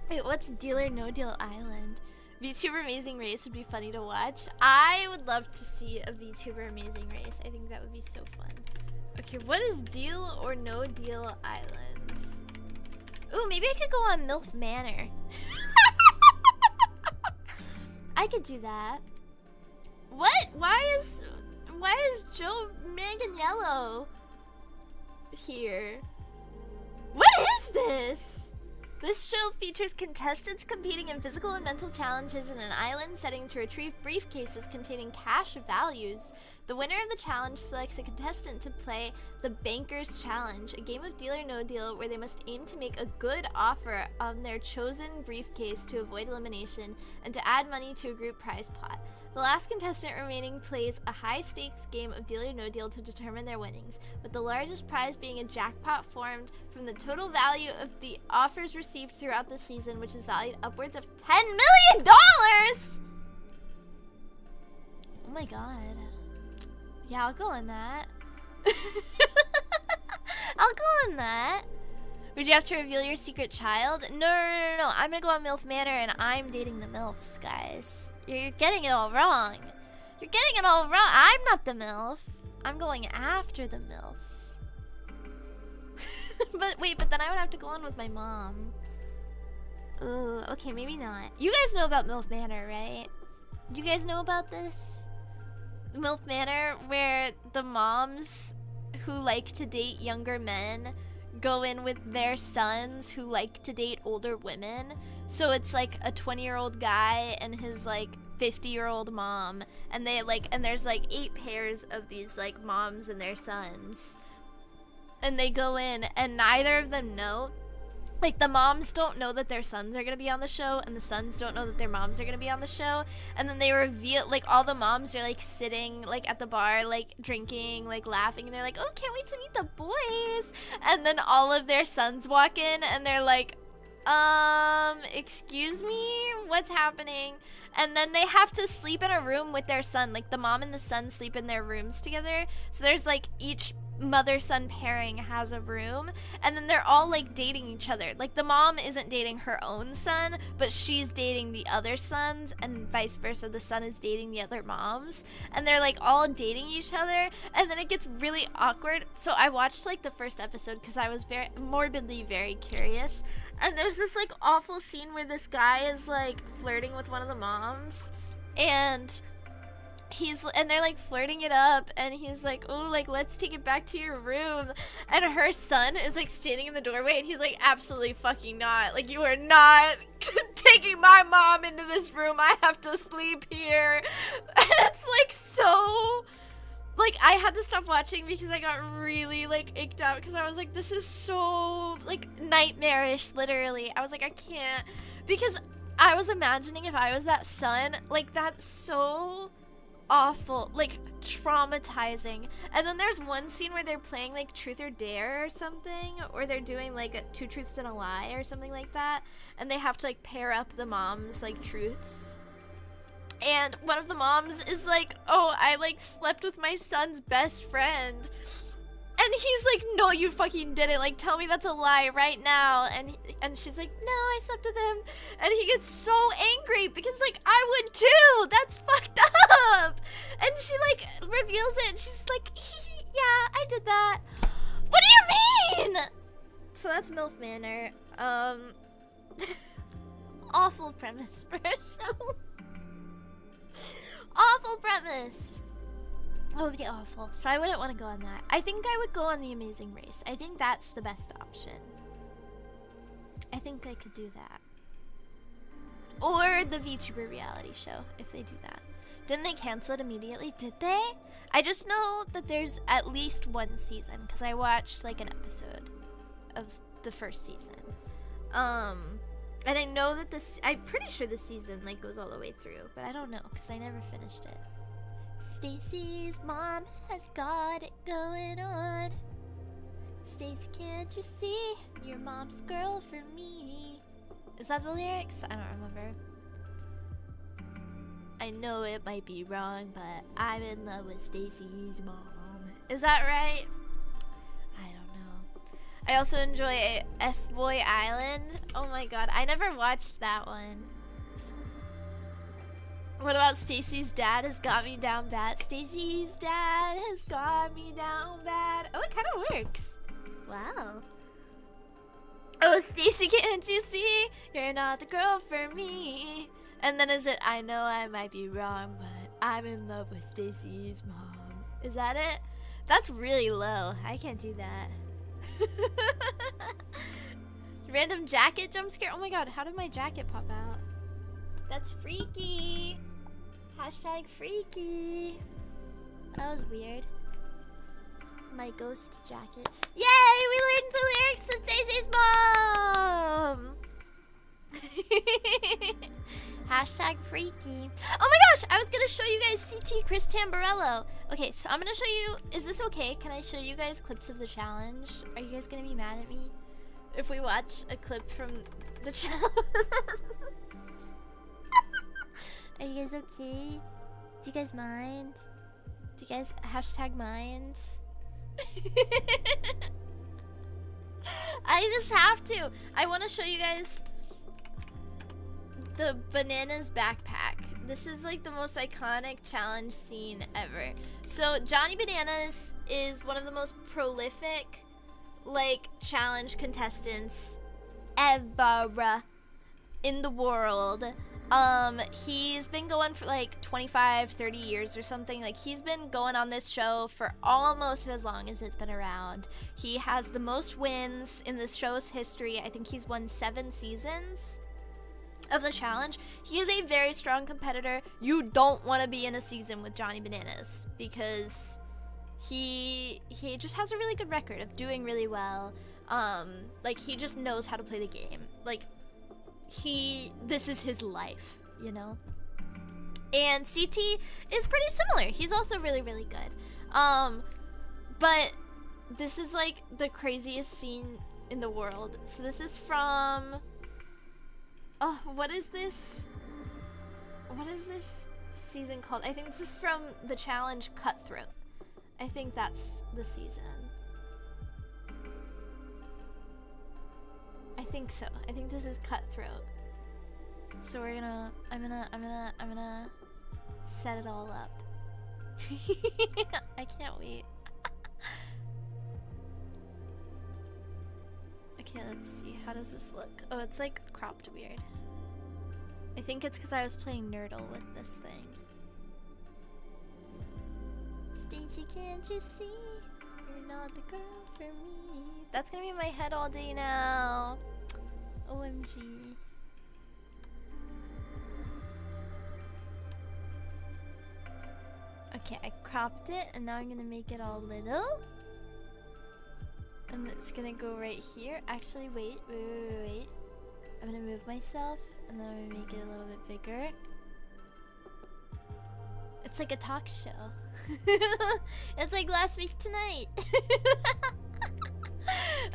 Wait, what's Deal or No Deal Island? VTuber Amazing Race would be funny to watch. I would love to see a VTuber Amazing Race. I think that would be so fun. Okay, what is Deal or No Deal Island? Ooh, maybe I could go on MILF Manor. I could do that. What? Why is Joe Manganiello here? What is this? This show features contestants competing in physical and mental challenges in an island setting to retrieve briefcases containing cash values. The winner of the challenge selects a contestant to play the Bankers Challenge, a game of Deal or No Deal where they must aim to make a good offer on their chosen briefcase to avoid elimination and to add money to a group prize pot. The last contestant remaining plays a high-stakes game of Deal or No Deal to determine their winnings, with the largest prize being a jackpot formed from the total value of the offers received throughout the season, which is valued upwards of $10 million! Oh my god. Yeah, I'll go on that. I'll go on that. Would you have to reveal your secret child? No. I'm gonna go on MILF Manor and I'm dating the MILFs, guys. You're getting it all wrong. You're getting it all wrong. I'm not the MILF. I'm going after the MILFs. But then I would have to go on with my mom. Ooh, okay, maybe not. You guys know about MILF Manor, right? You guys know about this? MILF Manor, where the moms who like to date younger men go in with their sons who like to date older women. So it's like a 20-year-old guy and his like 50-year-old mom, and they like, and there's like 8 pairs of these like moms and their sons, and they go in and neither of them know. Like, the moms don't know that their sons are gonna be on the show, and the sons don't know that their moms are gonna be on the show. And then they reveal, like, all the moms are, like, sitting, like, at the bar, like, drinking, like, laughing. And they're like, oh, can't wait to meet the boys. And then all of their sons walk in, and they're like, excuse me? What's happening? And then they have to sleep in a room with their son. Like, the mom and the son sleep in their rooms together. So there's, like, each mother-son pairing has a room, and then they're all like dating each other. Like, the mom isn't dating her own son, but she's dating the other sons, and vice versa. The son is dating the other moms, and they're like all dating each other, and then it gets really awkward. So I watched like the first episode because I was very morbidly very curious, and there's this like awful scene where this guy is like flirting with one of the moms, and they're like flirting it up, and he's like, oh, like, let's take it back to your room. And her son is like standing in the doorway, and he's like, absolutely fucking not. Like, you are not taking my mom into this room. I have to sleep here. And it's like so, like, I had to stop watching because I got really like icked out, because I was like, this is so like nightmarish, literally. I was like, I can't, because I was imagining if I was that son, like, that's so awful, like traumatizing. And then there's one scene where they're playing like Truth or Dare or something, or they're doing like a 2 truths and a lie or something like that, and they have to like pair up the moms like truths. And one of the moms is like, oh, I like slept with my son's best friend. And he's like, no, you fucking didn't. Like, tell me that's a lie right now. And she's like, no, I slept with him. And he gets so angry because, like, I would too. That's fucked up. And she, like, reveals it. And she's like, yeah, I did that. What do you mean? So that's MILF Manor. Awful premise for a show. Awful premise. That would be awful. So I wouldn't want to go on that. I think I would go on The Amazing Race. I think that's the best option. I think I could do that. Or the VTuber reality show, if they do that. Didn't they cancel it immediately? Did they? I just know that there's at least 1 season, because I watched like an episode of the first season. And I know that I'm pretty sure the season like goes all the way through, but I don't know, because I never finished it. Stacy's mom has got it going on. Stacy, can't you see? Your mom's the girl for me. Is that the lyrics? I don't remember. I know it might be wrong, but I'm in love with Stacy's mom. Is that right? I don't know. I also enjoy F-Boy Island. Oh my god, I never watched that one. What about Stacy's dad has got me down bad? Stacy's dad has got me down bad. Oh, it kind of works. Wow. Oh, Stacy, can't you see? You're not the girl for me. And then is it, I know I might be wrong, but I'm in love with Stacy's mom. Is that it? That's really low. I can't do that. Random jacket jump scare. Oh my god, how did my jacket pop out? That's freaky. Hashtag freaky. That was weird. My ghost jacket. Yay! We learned the lyrics to Stacey's mom! Hashtag freaky. Oh my gosh, I was gonna show you guys CT Chris Tamborello. Okay, so I'm gonna show you, is this okay? Can I show you guys clips of the challenge? Are you guys gonna be mad at me if we watch a clip from the challenge? Are you guys okay? Do you guys mind? Do you guys hashtag mind? I just have to. I want to show you guys the bananas backpack. This is like the most iconic challenge scene ever. So Johnny Bananas is one of the most prolific like challenge contestants ever in the world. He's been going for like 25, 30 years or something. Like, he's been going on this show for almost as long as it's been around. He has the most wins in this show's history. I think he's won 7 seasons of the challenge. He is a very strong competitor. You don't want to be in a season with Johnny Bananas because he just has a really good record of doing really well. Like, he just knows how to play the game. Like, this is his life, you know? And CT is pretty similar. He's also really, really good. But this is like the craziest scene in the world. So this is from, oh, what is this? What is this season called? I think this is from the challenge Cutthroat. I think that's the season. I think so. I think this is Cutthroat. So I'm gonna set it all up. I can't wait. Okay, let's see. How does this look? Oh, it's like cropped weird. I think it's because I was playing Nerdle with this thing. Stacy, can't you see? You're not the girl for me. That's gonna be in my head all day now. OMG. Okay, I cropped it and now I'm gonna make it all little. And it's gonna go right here. Actually, wait. I'm gonna move myself and then I'm gonna make it a little bit bigger. It's like a talk show. It's like Last Week Tonight.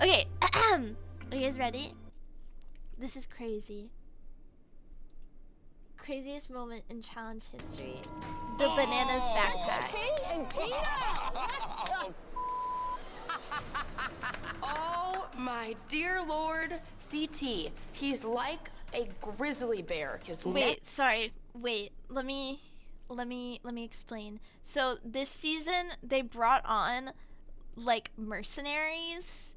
Okay, are you guys ready? This is crazy. Craziest moment in challenge history. The bananas backpack. And Tina! Oh my dear Lord, CT. He's like a grizzly bear. Wait, sorry. Wait, let me explain. So this season they brought on like mercenaries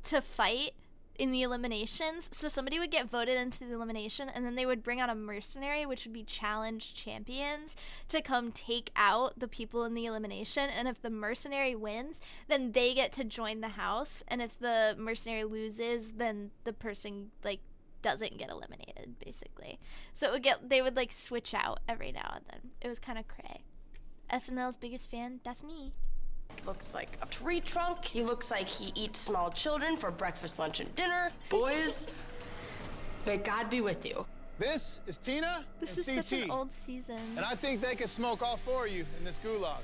to fight in the eliminations. So somebody would get voted into the elimination and then they would bring out a mercenary, which would be challenge champions, to come take out the people in the elimination. And if the mercenary wins, then they get to join the house. And if the mercenary loses, then the person like doesn't get eliminated, basically. So they would like switch out every now and then. It was kind of cray. SNL's biggest fan, that's me. Looks like a tree trunk. He looks like he eats small children for breakfast, lunch, and dinner. Boys, may God be with you. This is Tina This and is CT. such an old season. And I think they can smoke all 4 of you in this gulag.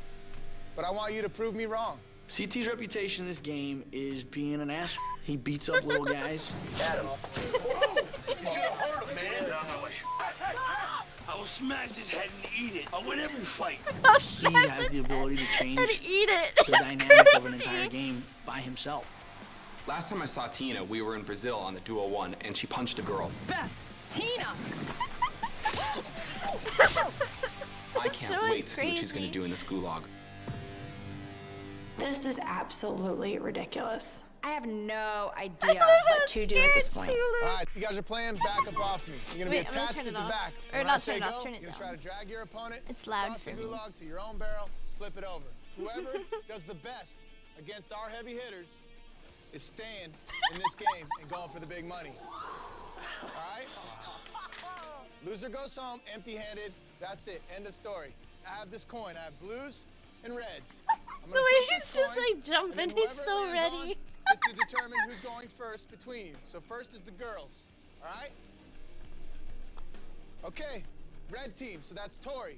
But I want you to prove me wrong. CT's reputation in this game is being an ass. He beats up little guys. Adam. Whoa! He's gonna hurt him, man. Down my way. I will smash his head and eat it. I'll win every fight. He has the ability to change And eat it. the dynamic of an entire game by himself. Last time I saw Tina, we were in Brazil on the Duo 1, and she punched a girl. Beth! Tina! I can't wait to see what she's gonna do in this gulag. This is absolutely ridiculous. I have no idea what to do at this point. All right, you guys are playing back up off me. You're gonna Wait, be I'm gonna attached turn at it the off. back. Or When not I say turn it off, go, turn it you're gonna down. try to drag your opponent It's loud across the for me. gulag to your own barrel, flip it over. Whoever does the best against our heavy hitters is staying in this game and going for the big money. All right? Loser goes home empty-handed. That's it. End of story. I have this coin. I have blues and reds. I'm The gonna way flip he's this just coin, like jumping, and then he's whoever so it lands on ready. is to determine who's going first between you. So first is the girls. All right? Okay, red team, so that's Tori.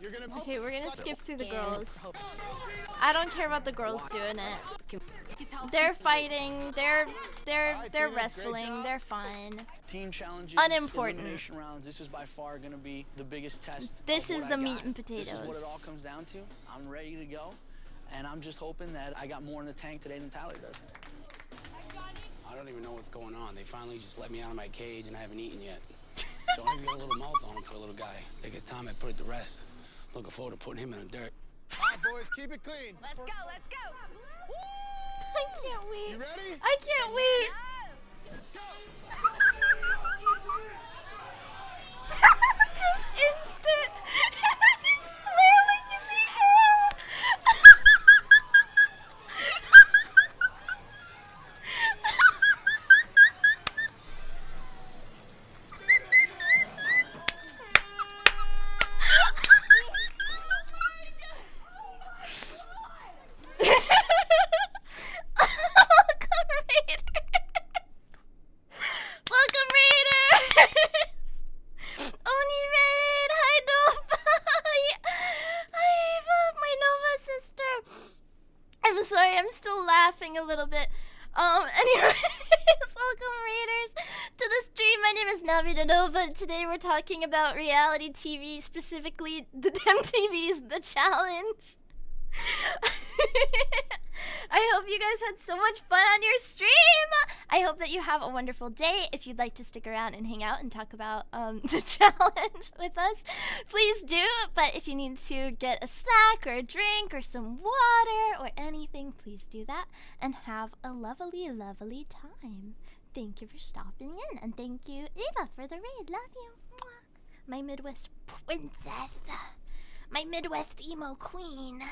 You're gonna be Okay, we're gonna skip through the girls. I don't care about the girls doing it. They're fighting. They're wrestling. They're fun. Team challenges, Unimportant. elimination rounds. This is by far going to be the biggest test. This of is what the I meat got. and This is what potatoes. it all comes down to. I'm ready to go, and I'm just hoping that I got more in the tank today than Tyler does. I don't even know what's going on. They finally just let me out of my cage, and I haven't eaten yet. So he's got a little mouth on him for a little guy. I think it's time I put it to rest. Looking forward to putting him in the dirt. All right, boys, keep it clean. Let's go, let's go. I can't wait. You ready? I can't wait. Just instant. He's flailing in the air. Welcome, Raiders! Welcome, Raiders! Oni Raid! Hi, Nova! Hi, my Nova sister! I'm sorry, I'm still laughing a little bit. Anyways, welcome, Raiders, to the stream. My name is Navina Nova. Today we're talking about reality TV, specifically the MTV's The Challenge. I hope you guys had so much fun on your stream. I hope that you have a wonderful day. If you'd like to stick around and hang out and talk about the challenge with us, please do. But if you need to get a snack or a drink or some water or anything, please do that and have a lovely, lovely time. Thank you for stopping in, and thank you, Eva, for the raid. Love you. Mwah. My Midwest princess. My Midwest emo queen.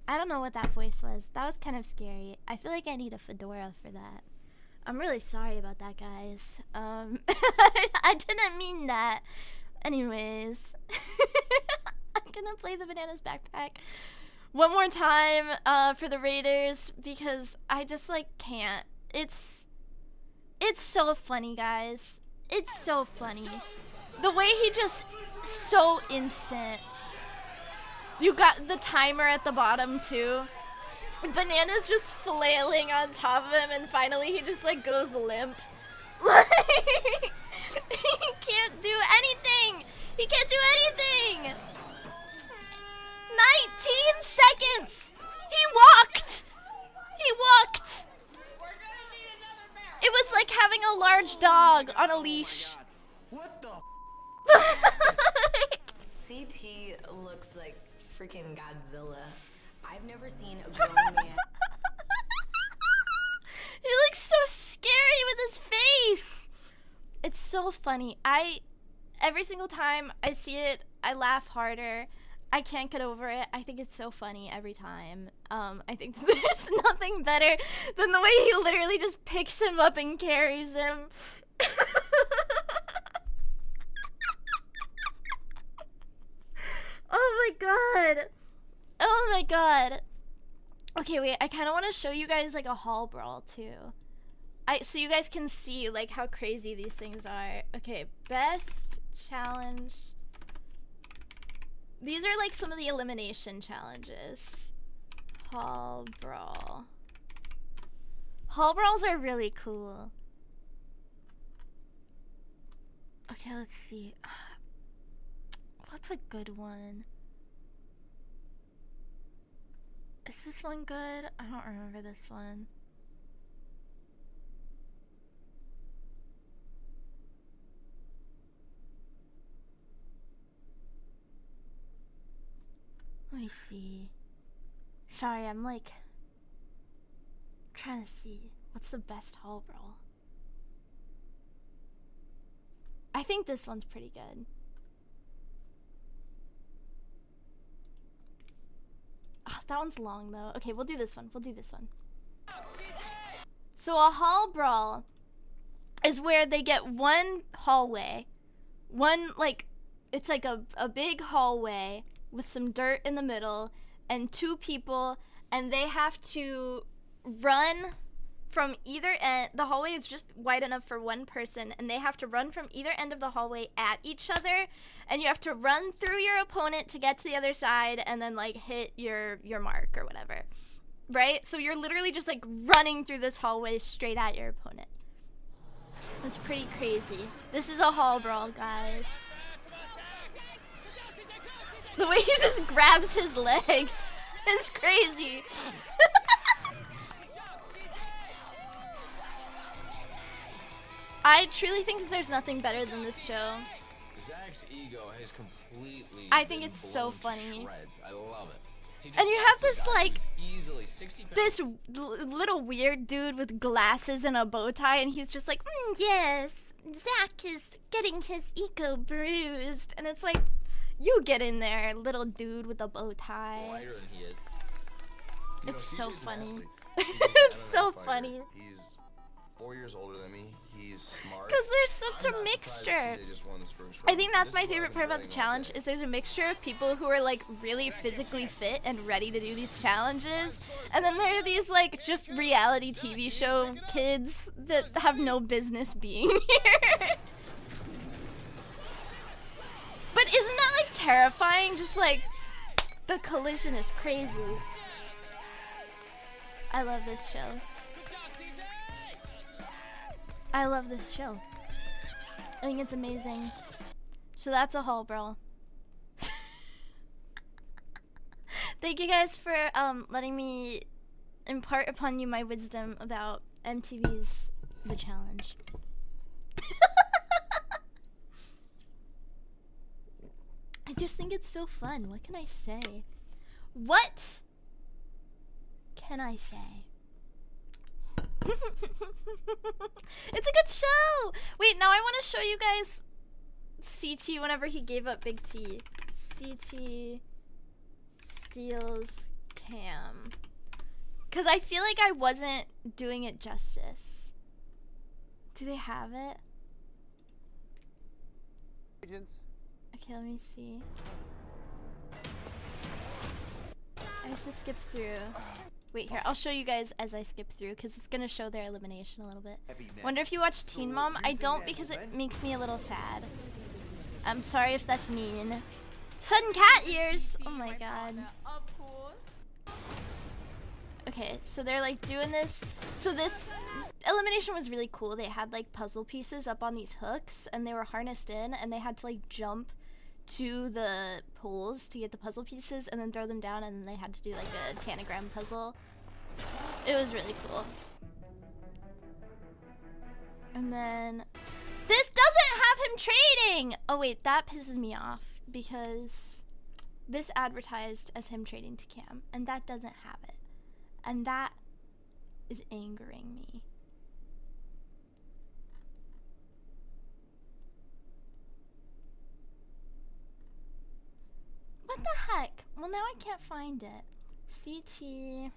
I don't know what that voice was. That was kind of scary. I feel like I need a fedora for that. I'm really sorry about that, guys. I didn't mean that. Anyways. I'm gonna play the Bananas Backpack one more time for the Raiders because I just, like, can't. It's so funny, guys. It's so funny. The way he just so instant. You got the timer at the bottom too. Banana's just flailing on top of him, and finally he just like goes limp. Like he can't do anything. He can't do anything. 19 seconds. He walked. He walked. It was like having a large dog on a leash. What the? CT looks like freaking Godzilla. I've never seen a grown man. He looks so scary with his face. It's so funny. Every single time I see it, I laugh harder. I can't get over it. I think it's so funny every time. I think there's nothing better than the way he literally just picks him up and carries him. Oh my god. Oh my god. Okay, wait, I kind of want to show you guys like a hall brawl too. So you guys can see like how crazy these things are. Okay, best challenge. These are like some of the elimination challenges. Hall brawl. Hall brawls are really cool. Okay, let's see. What's a good one? Is this one good? I don't remember this one. Let me see. Sorry, I'm like trying to see what's the best hall brawl. I think this one's pretty good. Oh, that one's long though. Okay, we'll do this one. We'll do this one. So a hall brawl is where they get one hallway. One, like, it's like a big hallway with some dirt in the middle and two people, and they have to run from either end. The hallway is just wide enough for one person, and they have to run from either end of the hallway at each other, and you have to run through your opponent to get to the other side and then like hit your mark or whatever, right? So you're literally just like running through this hallway straight at your opponent. It's pretty crazy. This is a hall brawl, guys. The way he just grabs his legs is crazy. I truly think that there's nothing better than this show. Zach's ego has completely I think it's so funny. Shreds. I love it. And you have this like easily 60 pounds. this little weird dude with glasses and a bow tie, and he's just like, yes, Zach is getting his ego bruised, and it's like, you get in there, little dude with a bow tie. Lighter than he is. It's so funny. It's so funny. He's 4 years older than me. He's smart. Because there's such a mixture. I think that's my favorite part about the challenge is there's a mixture of people who are like really physically fit and ready to do these challenges, and then there are these like just reality TV show kids that have no business being here. But isn't that like terrifying? Just like the collision is crazy. I love this show. I love this show. I think it's amazing. So that's a haul brawl. Thank you guys for letting me impart upon you my wisdom about MTV's The Challenge. I just think it's so fun. What can I say? What can I say? It's a good show. Wait, now I want to show you guys CT whenever he gave up Big T. CT steals Cam. Because I feel like I wasn't doing it justice. Do they have it? Agents. Okay, let me see. I have to skip through. Wait, here, I'll show you guys as I skip through because it's going to show their elimination a little bit. Wonder if you watch Teen Mom? I don't because it makes me a little sad. I'm sorry if that's mean. Sudden cat ears! Oh my god. Okay, so they're like doing this. So this elimination was really cool. They had like puzzle pieces up on these hooks and they were harnessed in and they had to like jump to the poles to get the puzzle pieces and then throw them down, and then they had to do like a tanagram puzzle. It was really cool. And then this doesn't have him trading. Oh wait, that pisses me off because this advertised as him trading to Cam and that doesn't have it, and that is angering me. What the heck? Well, now I can't find it. CT.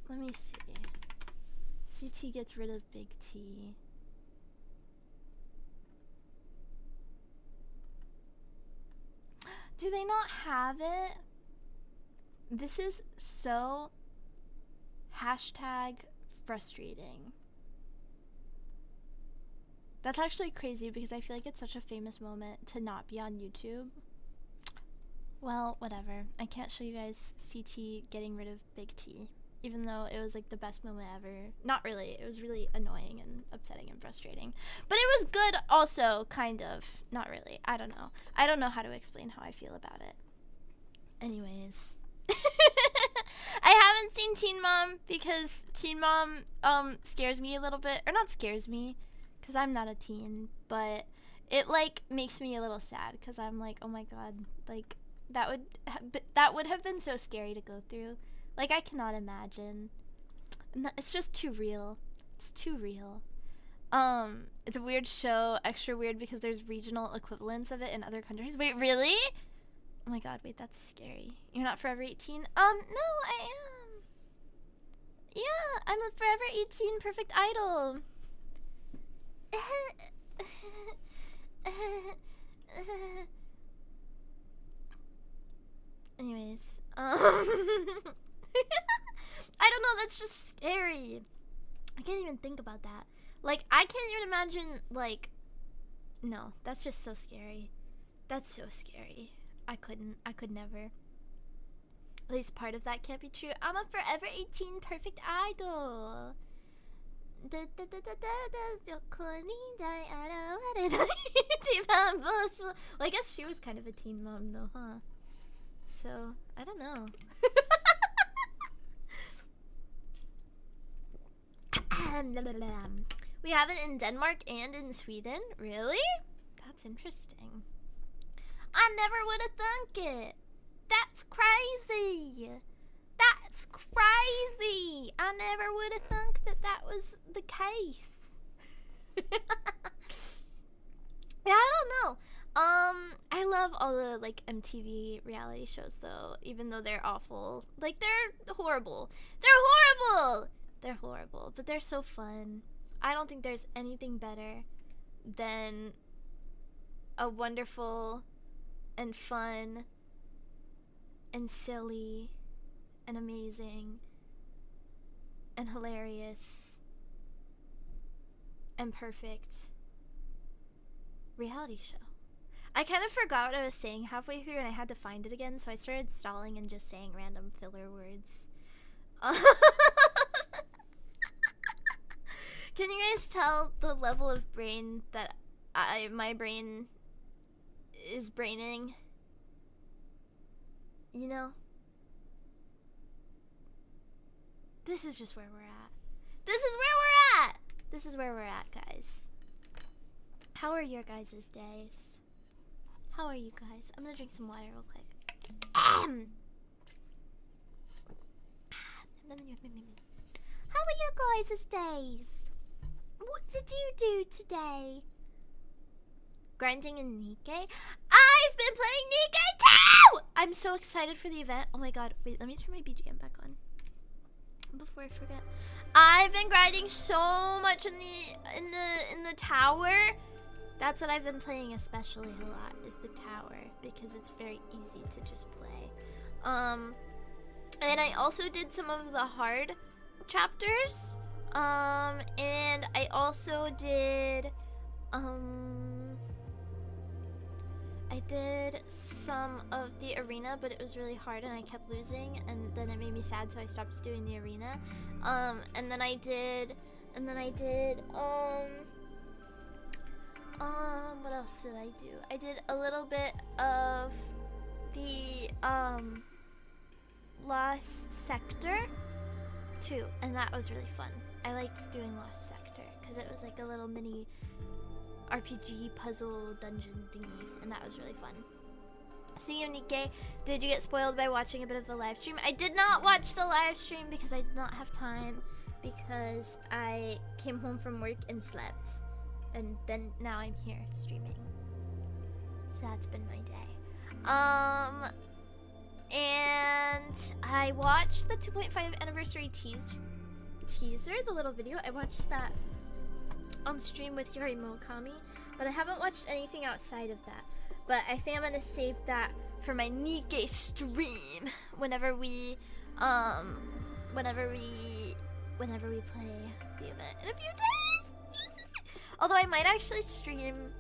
Let me see. CT gets rid of Big T. Do they not have it? This is so #frustrating. That's actually crazy because I feel like it's such a famous moment to not be on YouTube. Well, whatever. I can't show you guys CT getting rid of Big T, even though it was like the best moment ever. Not really. It was really annoying and upsetting and frustrating. But it was good also, kind of. Not really. I don't know. I don't know how to explain how I feel about it. Anyways. I haven't seen Teen Mom because Teen Mom scares me a little bit, or not scares me because I'm not a teen, but it like makes me a little sad because I'm like, oh my god, like that would have been so scary to go through. Like I cannot imagine. It's just too real. It's too real. It's a weird show, extra weird because there's regional equivalents of it in other countries. Wait, really? Oh my god, wait, that's scary. You're not Forever 18? No, I am. Yeah, I'm a Forever 18 perfect idol. Anyways, I don't know, that's just scary. I can't even think about that. Like, I can't even imagine, like, no, that's just so scary. That's so scary. I could never. At least part of that can't be true. I'm a forever 18 perfect idol. Well, I guess she was kind of a teen mom though, huh? So, I don't know. We have it in Denmark and in Sweden? Really? That's interesting. I never would have thunk it. That's crazy. That's crazy. I never would have thunk that that was the case. Yeah, I don't know. I love all the like MTV reality shows though, even though they're awful. Like they're horrible. They're horrible. They're horrible, but they're so fun. I don't think there's anything better than a wonderful and fun and silly and amazing and hilarious and perfect reality show. I kind of forgot what I was saying halfway through and I had to find it again, so I started stalling and just saying random filler words. Can you guys tell the level of brain that my brain is braining? You know? This is just where we're at. This is where we're at! This is where we're at, guys. How are your guys' days? How are you guys? I'm gonna drink some water real quick. How are your guys' days? What did you do today? Grinding in Nikke? I've been playing Nikke too! I'm so excited for the event. Oh my god, wait, let me turn my BGM back on before I forget. I've been grinding so much in the tower. That's what I've been playing especially a lot, is the tower, because it's very easy to just play. And I also did some of the hard chapters. And I also did I did some of the arena, but it was really hard and I kept losing, and then it made me sad, so I stopped doing the arena. And then I did what else did I do? I did a little bit of the Lost Sector too, and that was really fun. I liked doing Lost Sector because it was like a little mini RPG puzzle dungeon thingy, and that was really fun. Speaking of Nikke, did you get spoiled by watching a bit of the live stream? I did not watch the live stream because I did not have time, because I came home from work and slept, and then now I'm here streaming. So that's been my day. And I watched the 2.5 anniversary teaser, the little video. I watched that on stream with Yuri Mokami, but I haven't watched anything outside of that. But I think I'm gonna save that for my Nikke stream whenever we play the event in a few days. Although I might actually stream,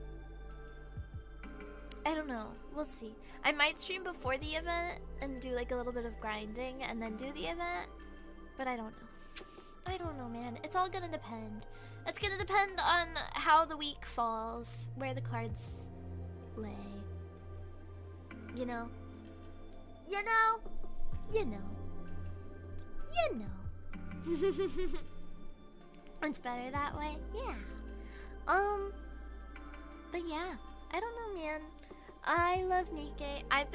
I don't know, we'll see. I might stream before the event and do like a little bit of grinding and then do the event, but I don't know. I don't know, man. It's all gonna depend. It's gonna depend on how the week falls, where the cards lay. You know? You know? You know. You know. It's better that way? Yeah. But yeah. I don't know, man. I love Nikke. I've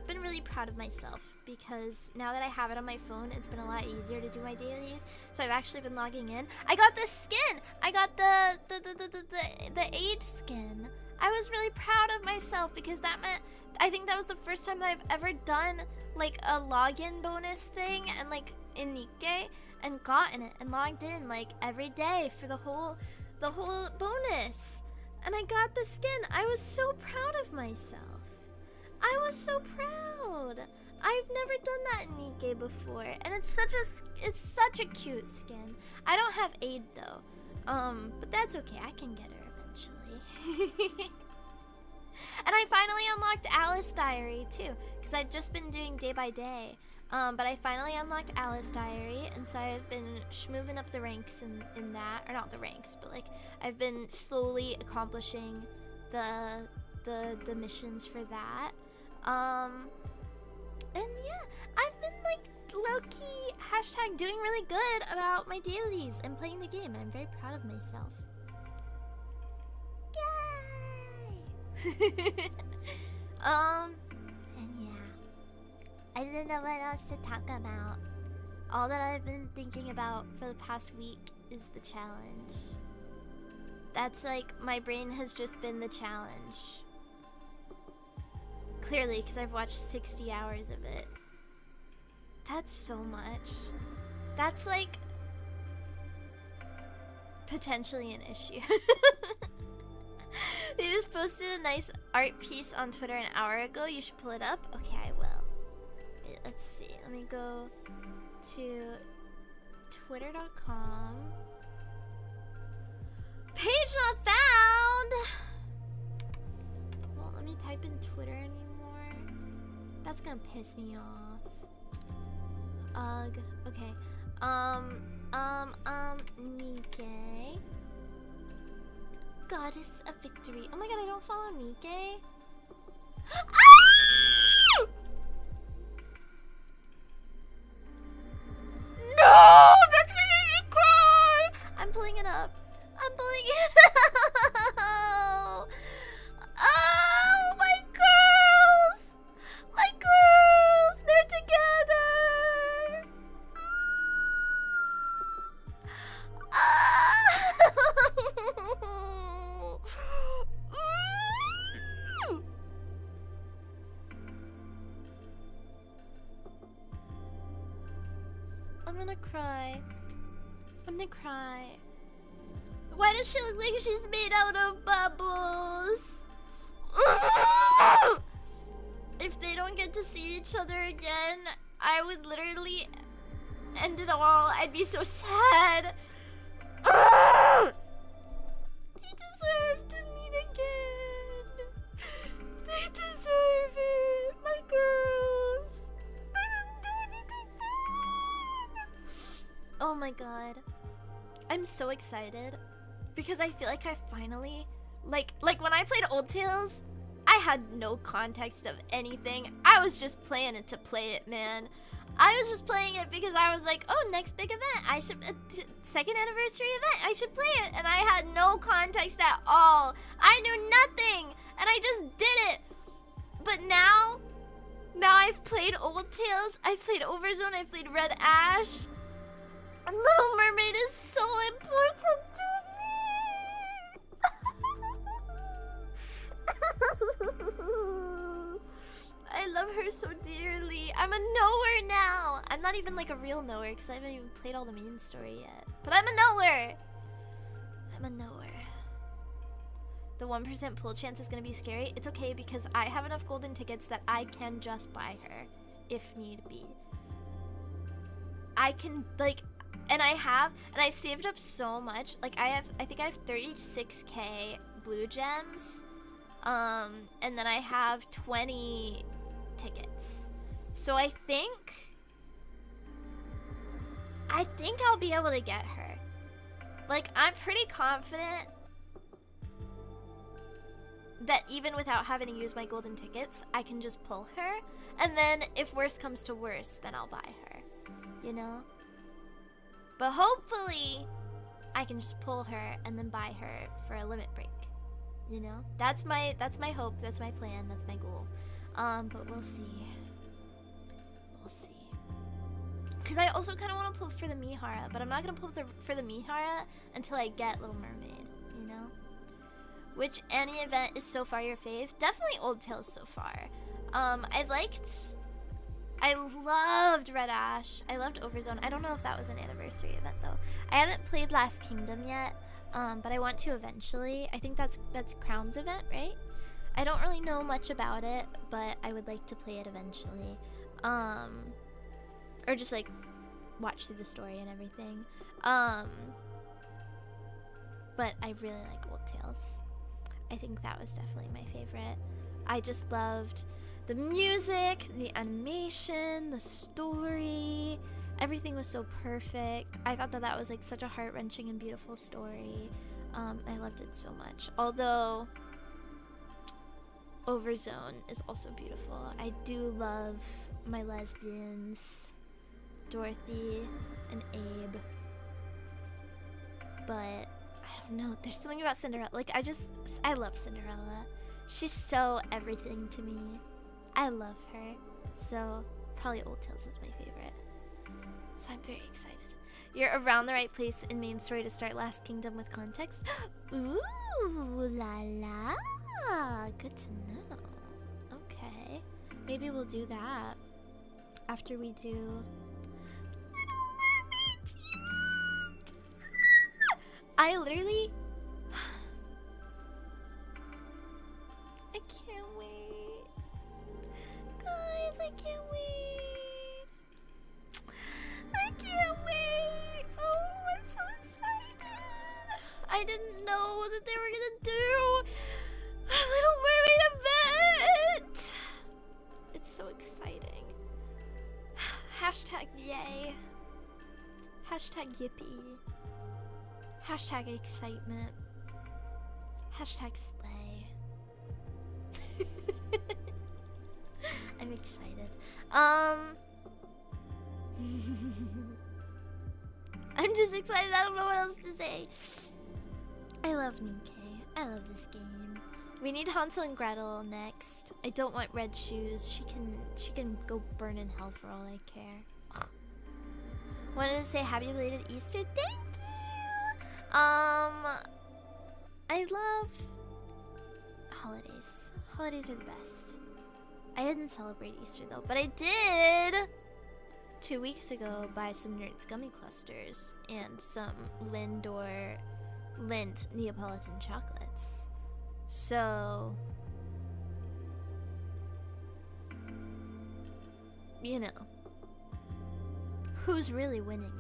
been really proud of myself, because now that I have it on my phone, it's been a lot easier to do my dailies. So I've actually been logging in. I got the skin. I got the aid skin. I was really proud of myself, because that meant, I think that was the first time that I've ever done like a login bonus thing and like in Nikke and gotten it and logged in like every day for the whole bonus. and I got the skin. I was so proud of myself. I was so proud. I've never done that in Nikke before, and it's such a cute skin. I don't have aid though, but that's okay. I can get her eventually. And I finally unlocked Alice Diary too, because I'd just been doing day by day. But I finally unlocked Alice Diary, and so I've been moving up the ranks in that, or not the ranks, but like I've been slowly accomplishing the missions for that. And yeah, I've been like low-key hashtag doing really good about my dailies and playing the game, and I'm very proud of myself. Yay! And yeah, I didn't know what else to talk about. All that I've been thinking about for the past week is the challenge. That's like, my brain has just been the challenge. Clearly, because I've watched 60 hours of it. That's so much. That's like potentially an issue. They just posted a nice art piece on Twitter an hour ago. You should pull it up. Okay, I will. Wait, let's see. Let me go to twitter.com. Page not found! Won't let me type in Twitter anymore. That's gonna piss me off. Ugh. Okay. Nikke. Goddess of Victory. Oh my god, I don't follow Nikke. Ah! No! That's gonna make me cry! I'm pulling it up. I'm pulling it up. Oh, my girls! My girls! They're together! I'm gonna cry. I'm gonna cry. Why does she look like she's made out of bubbles? If they don't get to see each other again, I would literally end it all. I'd be so sad. They deserve to meet again. They deserve it. My girls. I didn't do anything bad. Oh my god. I'm so excited. Because I feel like I finally, like when I played Old Tales, I had no context of anything. I was just playing it to play it, man. I was just playing it because I was like, oh, next big event, I should, second anniversary event, I should play it. And I had no context at all. I knew nothing, and I just did it. But now I've played Old Tales, I've played Overzone, I've played Red Ash. And Little Mermaid is so important to me. I love her so dearly. I'm a knower now. I'm not even like a real knower because I haven't even played all the main story yet. But I'm a knower. I'm a knower. The 1% pull chance is going to be scary. It's okay because I have enough golden tickets that I can just buy her if need be. I can like, and I've saved up so much. Like I think I have 36k blue gems. And then I have 20 tickets. So I think I'll be able to get her. Like, I'm pretty confident that even without having to use my golden tickets, I can just pull her. And then if worse comes to worse, then I'll buy her. You know? But hopefully, I can just pull her and then buy her for a limit break. You know, that's my hope, that's my plan, that's my goal. But we'll see. We'll see. Because I also kind of want to pull for the Mihara, but I'm not going to pull for the Mihara until I get Little Mermaid, you know? Which Annie event is so far your fave? Definitely Old Tales so far. I loved Red Ash. I loved Overzone. I don't know if that was an anniversary event though. I haven't played Last Kingdom yet. but I want to eventually. I think that's Crown's event, right? I don't really know much about it, but I would like to play it eventually. Or just like watch through the story and everything. But I really like Old Tales. I think that was definitely my favorite. I just loved the music, the animation, the story. Everything was so perfect. I thought that was like such a heart-wrenching and beautiful story. I loved it so much. Although Overzone is also beautiful. I do love my lesbians, Dorothy and Abe. But I don't know. There's something about Cinderella. Like, I love Cinderella. She's so everything to me. I love her. So probably Old Tales is my favorite. So I'm very excited. You're around the right place in main story to start Last Kingdom with context. Ooh la la. Good to know. Okay. Maybe we'll do that after we do Little Mermaid. I literally I can't wait. Guys, I can't wait. I can't wait. Oh, I'm so excited. I didn't know that they were gonna do a Little Mermaid event. It's so exciting. Hashtag yay. Hashtag yippee. Hashtag excitement. Hashtag slay. I'm excited. I'm just excited. I don't know what else to say. I love Nikke. I love this game. We need Hansel and Gretel next. I don't want red shoes. She can go burn in hell for all I care. Ugh. Wanted to say happy belated Easter. Thank you. I love holidays. Holidays are the best. I didn't celebrate Easter though, but I did 2 weeks ago buy some Nerds gummy clusters and some Lindor Lindt Neapolitan chocolates. So, you know, who's really winning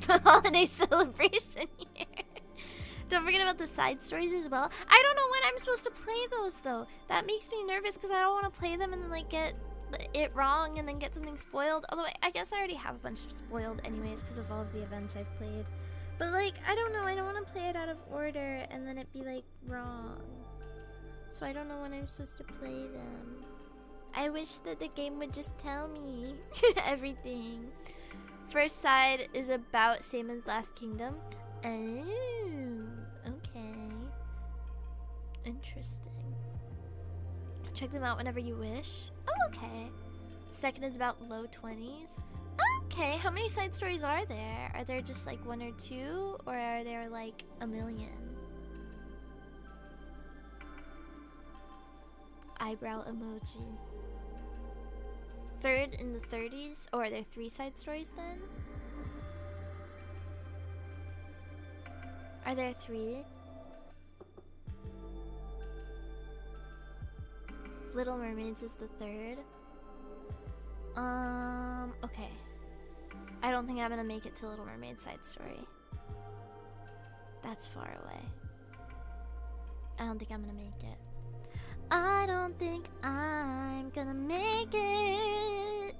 the holiday celebration here? Don't forget about the side stories as well. I don't know when I'm supposed to play those though. That makes me nervous because I don't want to play them and then like get it wrong and then get something spoiled. Although I guess I already have a bunch of spoiled anyways because of all of the events I've played. But like, I don't know. I don't want to play it out of order and then it be like wrong. So I don't know when I'm supposed to play them. I wish that the game would just tell me everything. First side is about same as Last Kingdom. Oh, okay. Interesting. Check them out whenever you wish. Oh, okay. Second is about low 20s. Okay, how many side stories are there? Are there just like 1 or 2? Or are there like a million? Eyebrow emoji. Third in the 30s? Or are there 3 side stories then? Are there 3? Little Mermaids is the 3rd. Okay. I don't think I'm gonna make it to Little Mermaid side story. That's far away. I don't think I'm gonna make it. I don't think I'm gonna make it.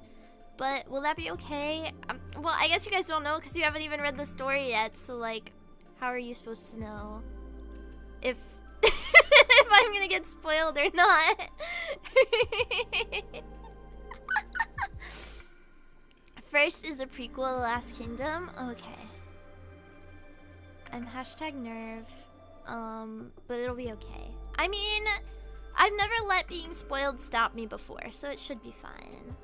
But will that be okay? Well, I guess you guys don't know because you haven't even read the story yet. So like, how are you supposed to know if if I'm gonna get spoiled or not? First is a prequel to Last Kingdom. Okay. I'm hashtag nerve. But it'll be okay. I mean, I've never let being spoiled stop me before, so it should be fine.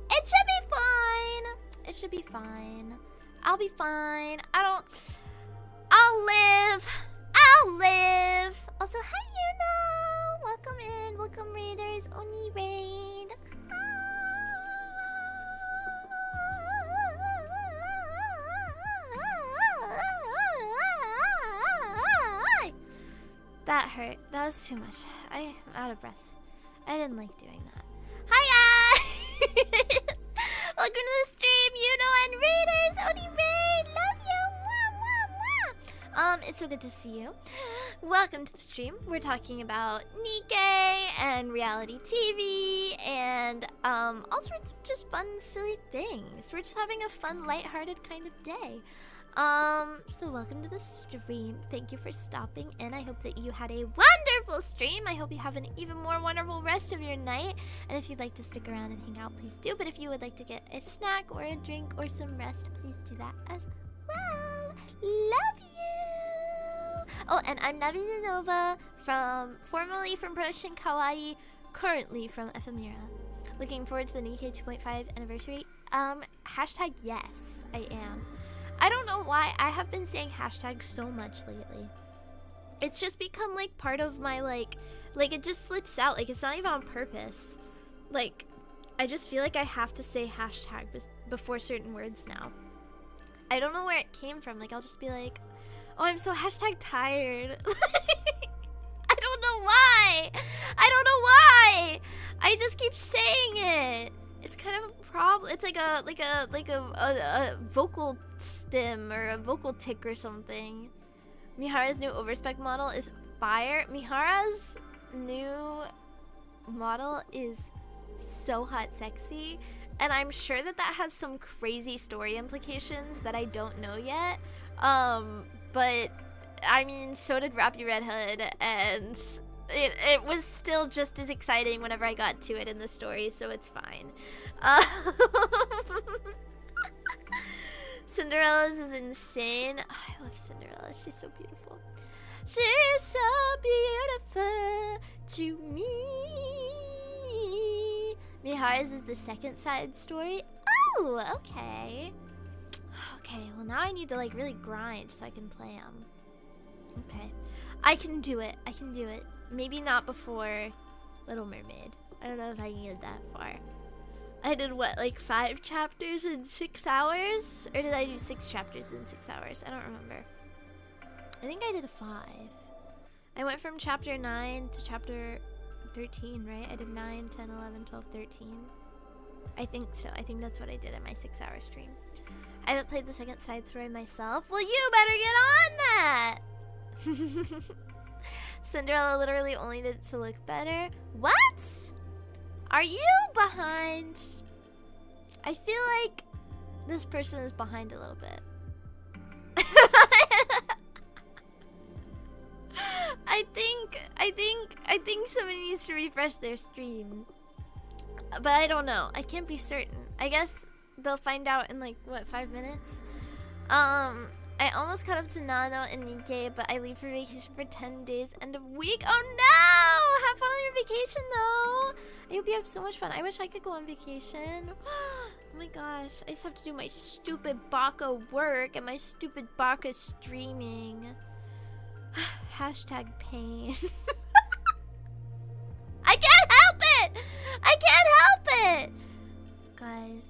It should be fine. It should be fine. I'll be fine. I'll live. I'll live. Also, hi, Yuno. Welcome in. Welcome, Raiders. Oni Raid. was too much. I'm out of breath. I didn't like doing that. Hiya! Welcome to the stream, and Raiders! Oni Raid! Love you! Mwah, mwah, mwah! It's so good to see you. Welcome to the stream. We're talking about Nikke and reality TV and all sorts of just fun, silly things. We're just having a fun, lighthearted kind of day. So welcome to the stream. Thank you for stopping in. I hope that you had a wonderful stream. I hope you have an even more wonderful rest of your night. And if you'd like to stick around and hang out, please do. But if you would like to get a snack or a drink or some rest, please do that as well. Love you! Oh, and I'm Navina formerly from Production Kawaii, currently from Ephemera. Looking forward to the Nikke 2.5 anniversary. Hashtag yes, I am. I don't know why I have been saying hashtag so much lately. It's just become like part of my like it just slips out. Like it's not even on purpose. Like I just feel like I have to say hashtag before certain words now. I don't know where it came from. Like I'll just be like, oh, I'm so hashtag tired. I don't know why. I just keep saying it. It's kind of a problem. It's like a vocal stim or a vocal tick or something. Mihara's new overspec model is fire. Mihara's new model is so hot sexy, and I'm sure that has some crazy story implications that I don't know yet. But I mean, so did Rappy Red Hood, and it was still just as exciting whenever I got to it in the story, so it's fine. Cinderella's is insane. Oh, I love Cinderella. She's so beautiful. She's so beautiful to me. Mihara's is the second side story. Oh, okay. Okay, well now I need to like really grind so I can play them. Okay. I can do it. Maybe not before Little Mermaid. I don't know if I can get that far. I did what, like 5 chapters in 6 hours? Or did I do 6 chapters in 6 hours? I don't remember. I think I did 5. I went from chapter 9 to chapter 13, right? I did 9, 10, 11, 12, 13. I think so. I think that's what I did in my 6-hour stream. I haven't played the second side story myself. Well, you better get on that! Cinderella literally only did it to look better. What? Are you behind? I feel like this person is behind a little bit. I think somebody needs to refresh their stream. But I don't know. I can't be certain. I guess they'll find out in like what, 5 minutes? I almost caught up to Nano and Nikke, but I leave for vacation for 10 days, end of week. Oh no! Have fun on your vacation though! I hope you have so much fun. I wish I could go on vacation. Oh my gosh. I just have to do my stupid baka work and my stupid baka streaming. Hashtag pain. I can't help it! I can't help it! Guys,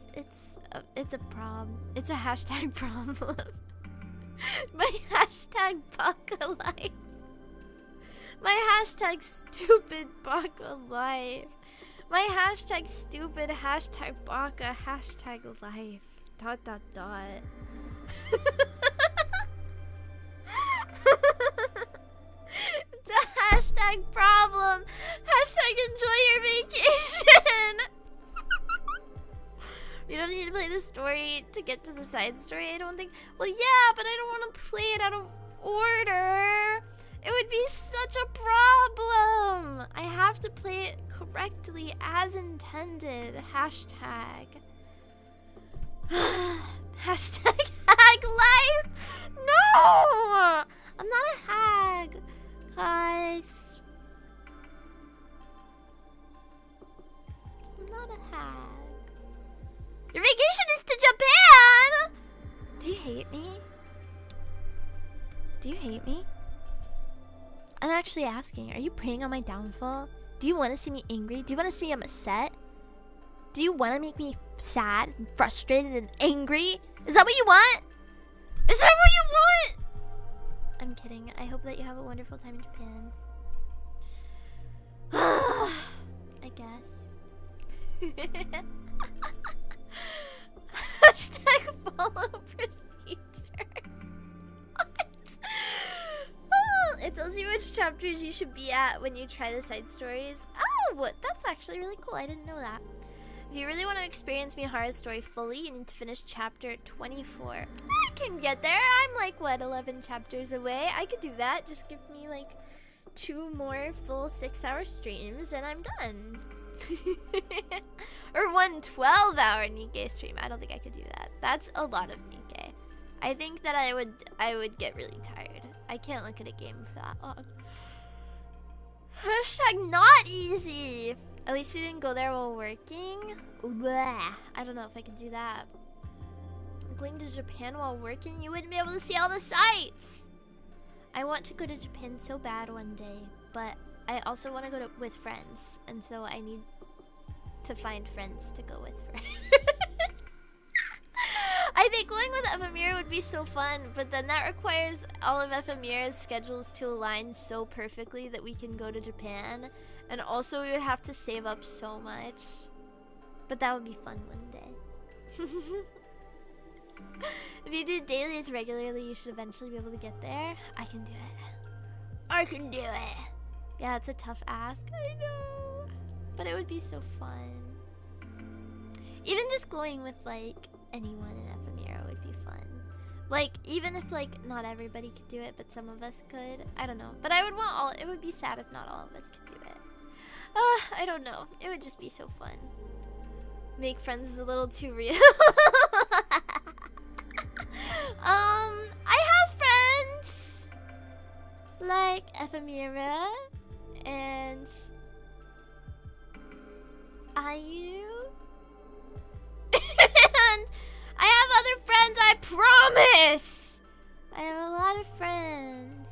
it's a problem. It's a hashtag problem. My hashtag baka life. My hashtag stupid baka life. My hashtag stupid hashtag baka hashtag life. ... It's a hashtag problem. Hashtag enjoy your vacation. You don't need to play the story to get to the side story, I don't think. Well, yeah, but I don't want to play it out of order. It would be such a problem. I have to play it correctly as intended. Hashtag. Hashtag hag life. No! I'm not a hag, guys. I'm not a hag. Your vacation is to Japan! Do you hate me? Do you hate me? I'm actually asking. Are you preying on my downfall? Do you want to see me angry? Do you want to see me upset? Do you want to make me sad, and frustrated, and angry? Is that what you want? Is that what you want? I'm kidding. I hope that you have a wonderful time in Japan. I guess. Hashtag follow procedure. What? Oh, it tells you which chapters you should be at when you try the side stories. Oh, that's actually really cool. I didn't know that. If you really want to experience Mihara's story fully, you need to finish chapter 24. I can get there. I'm like, what, 11 chapters away? I could do that. Just give me like 2 more full 6-hour streams and I'm done. Or 1 12-hour Nikke stream. I don't think I could do that. That's a lot of Nikke. I think that I would get really tired. I can't look at a game for that long. Hashtag not easy. At least you didn't go there while working. Bleh. I don't know if I could do that. Going to Japan while working, you wouldn't be able to see all the sights. I want to go to Japan so bad one day, but I also want to go with friends, and so I need to find friends to go with first. I think going with Ephemera would be so fun, but then that requires all of Ephemera's schedules to align so perfectly that we can go to Japan, and also we would have to save up so much. But that would be fun one day. If you do dailies regularly, you should eventually be able to get there. I can do it. I can do it. Yeah, it's a tough ask. I know. But it would be so fun. Even just going with, like, anyone in Ephemera would be fun. Like, even if, like, not everybody could do it, but some of us could. I don't know. But I would want all... It would be sad if not all of us could do it. I don't know. It would just be so fun. Make friends is a little too real. I have friends like Ephemera and Ayu. And I have other friends, I promise. I have a lot of friends.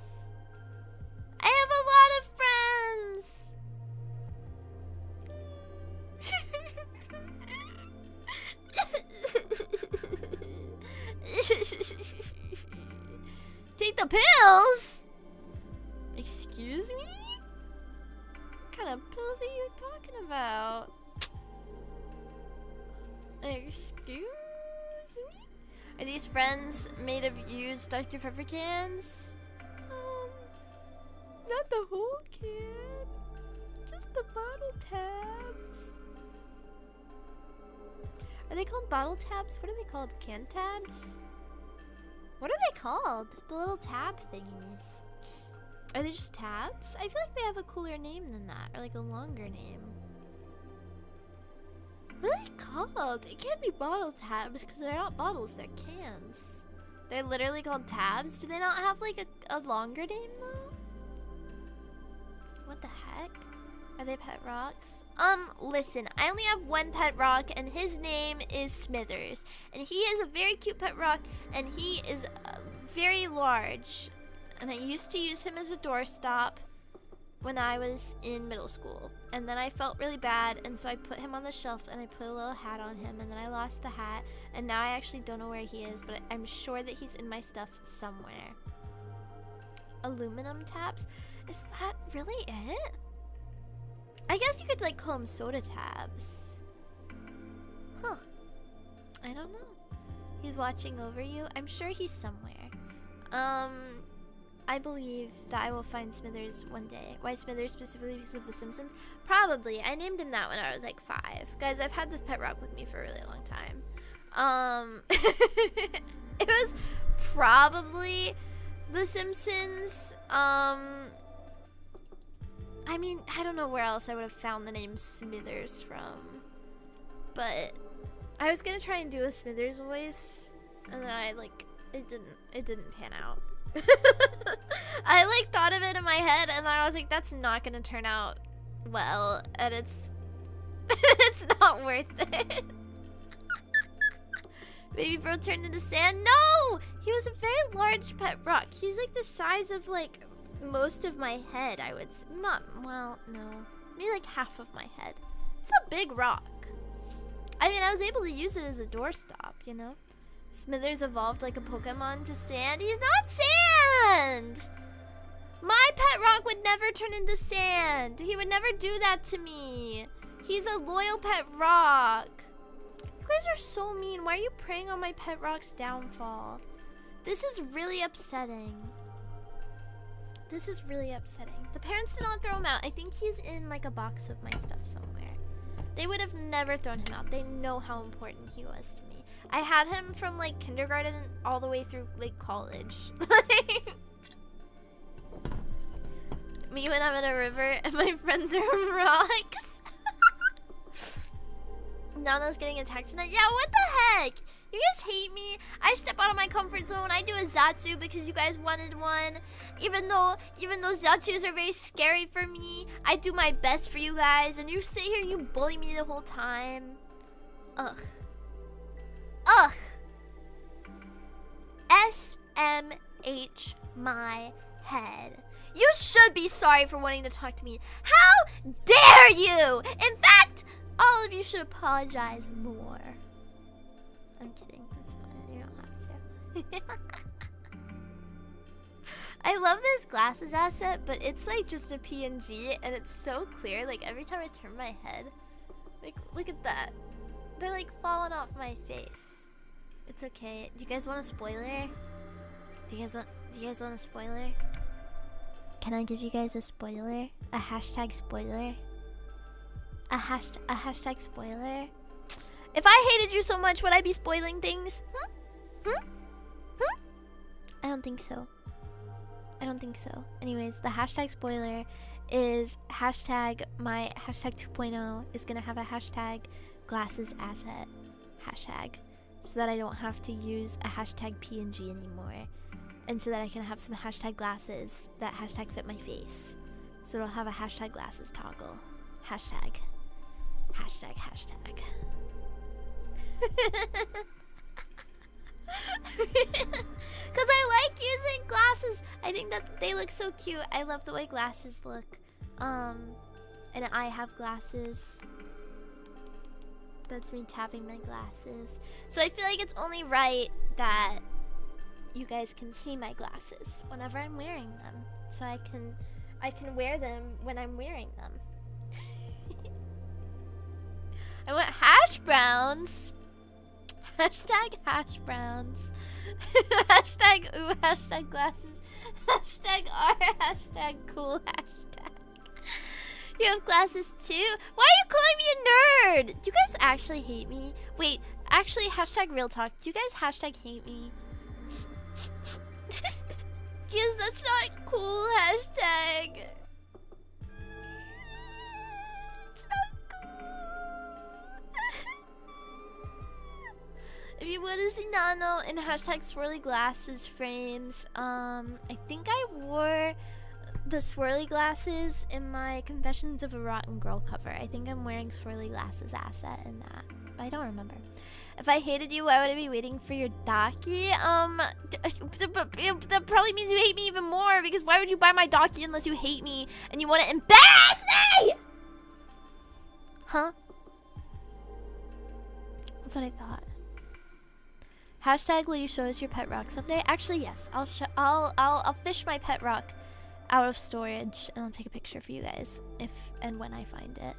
I have a lot of friends. Take the pills? Excuse me? What kind of pills are you talking about? Excuse me? Are these friends made of used Dr. Pepper cans? Not the whole can. Just the bottle tabs. Are they called bottle tabs? What are they called? Can tabs? What are they called? The little tab thingies. Are they just tabs? I feel like they have a cooler name than that, or like a longer name. What are they called? It can't be bottle tabs because they're not bottles, they're cans. They're literally called tabs? Do they not have like a longer name though? What the heck? Are they pet rocks? Listen, I only have one pet rock and his name is Smithers. And he is a very cute pet rock and he is very large. And I used to use him as a doorstop when I was in middle school. And then I felt really bad and so I put him on the shelf and I put a little hat on him and then I lost the hat. And now I actually don't know where he is, but I'm sure that he's in my stuff somewhere. Aluminum taps? Is that really it? I guess you could like call them soda tabs. Huh. I don't know. He's watching over you. I'm sure he's somewhere. I believe that I will find Smithers one day. Why Smithers specifically? Because of The Simpsons? Probably. I named him that when I was like 5. Guys, I've had this pet rock with me for a really long time. It was probably The Simpsons. I mean, I don't know where else I would have found the name Smithers from. But I was gonna try and do a Smithers voice, and then I like it didn't pan out. I like thought of it in my head, and then I was like, that's not gonna turn out well, and it's not worth it. Baby bro turned into sand. No, he was a very large pet rock. He's like the size of like most of my head, I would say. Not, well, no. Maybe like half of my head. It's a big rock. I mean, I was able to use it as a doorstop, you know? Smithers evolved like a Pokemon to sand. He's not sand! My pet rock would never turn into sand. He would never do that to me. He's a loyal pet rock. You guys are so mean. Why are you preying on my pet rock's downfall? This is really upsetting. This is really upsetting. The parents did not throw him out. I think he's in like a box of my stuff somewhere. They would have never thrown him out. They know how important he was to me. I had him from like kindergarten all the way through like college. Me when I'm in a river and my friends are rocks. Nano's getting attacked tonight. Yeah, what the heck? You guys hate me. I step out of my comfort zone. I do a zatsu because you guys wanted one. Even though zatsus are very scary for me, I do my best for you guys. And you sit here and you bully me the whole time. Ugh. Ugh. SMH my head. You should be sorry for wanting to talk to me. How dare you? In fact, all of you should apologize more. I'm kidding. That's fine. You don't have to. I love this glasses asset, but it's like just a PNG and it's so clear. Like every time I turn my head, like look at that. They're like falling off my face. It's okay. Do you guys want a spoiler? Do you guys want a spoiler? Can I give you guys a spoiler? A hashtag spoiler? A hashtag spoiler? If I hated you so much, would I be spoiling things? I don't think so. I don't think so. Anyways, the hashtag spoiler is hashtag my hashtag 2.0 is gonna have a hashtag glasses asset hashtag so that I don't have to use a hashtag PNG anymore. And so that I can have some hashtag glasses that hashtag fit my face. So it'll have a hashtag glasses toggle. Hashtag. Hashtag. Because I like using glasses. I think that they look so cute. I love the way glasses look. And I have glasses. That's me tapping my glasses. So I feel like it's only right that you guys can see my glasses whenever I'm wearing them. So I can wear them when I'm wearing them. I want hash browns. Hashtag hash browns. Hashtag ooh, hashtag glasses. Hashtag R, hashtag cool, hashtag. You have glasses too? Why are you calling me a nerd? Do you guys actually hate me? Wait, actually, hashtag real talk. Do you guys hashtag hate me? Because that's not cool, hashtag. It's not cool. If you want to see Nano in hashtag swirly glasses frames, I think I wore the swirly glasses in my Confessions of a Rotten Girl cover. I think I'm wearing swirly glasses asset in that, but I don't remember. If I hated you, why would I be waiting for your Daki? That probably means you hate me even more, because why would you buy my Daki unless you hate me and you want to embarrass me? Huh? That's what I thought. Hashtag, will you show us your pet rock someday? Actually, yes. I'll fish my pet rock out of storage and I'll take a picture for you guys if and when I find it.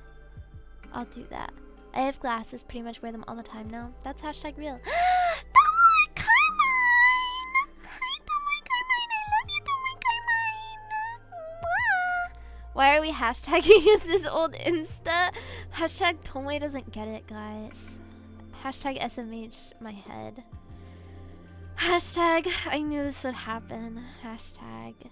I'll do that. I have glasses, pretty much wear them all the time now. That's hashtag real. Tomoe Carmine! Hi, Tomoe Carmine. I love you, Tomoe Carmine. Why are we hashtagging is this old Insta? Hashtag Tomoe doesn't get it, guys. Hashtag SMH my head. Hashtag I knew this would happen. Hashtag.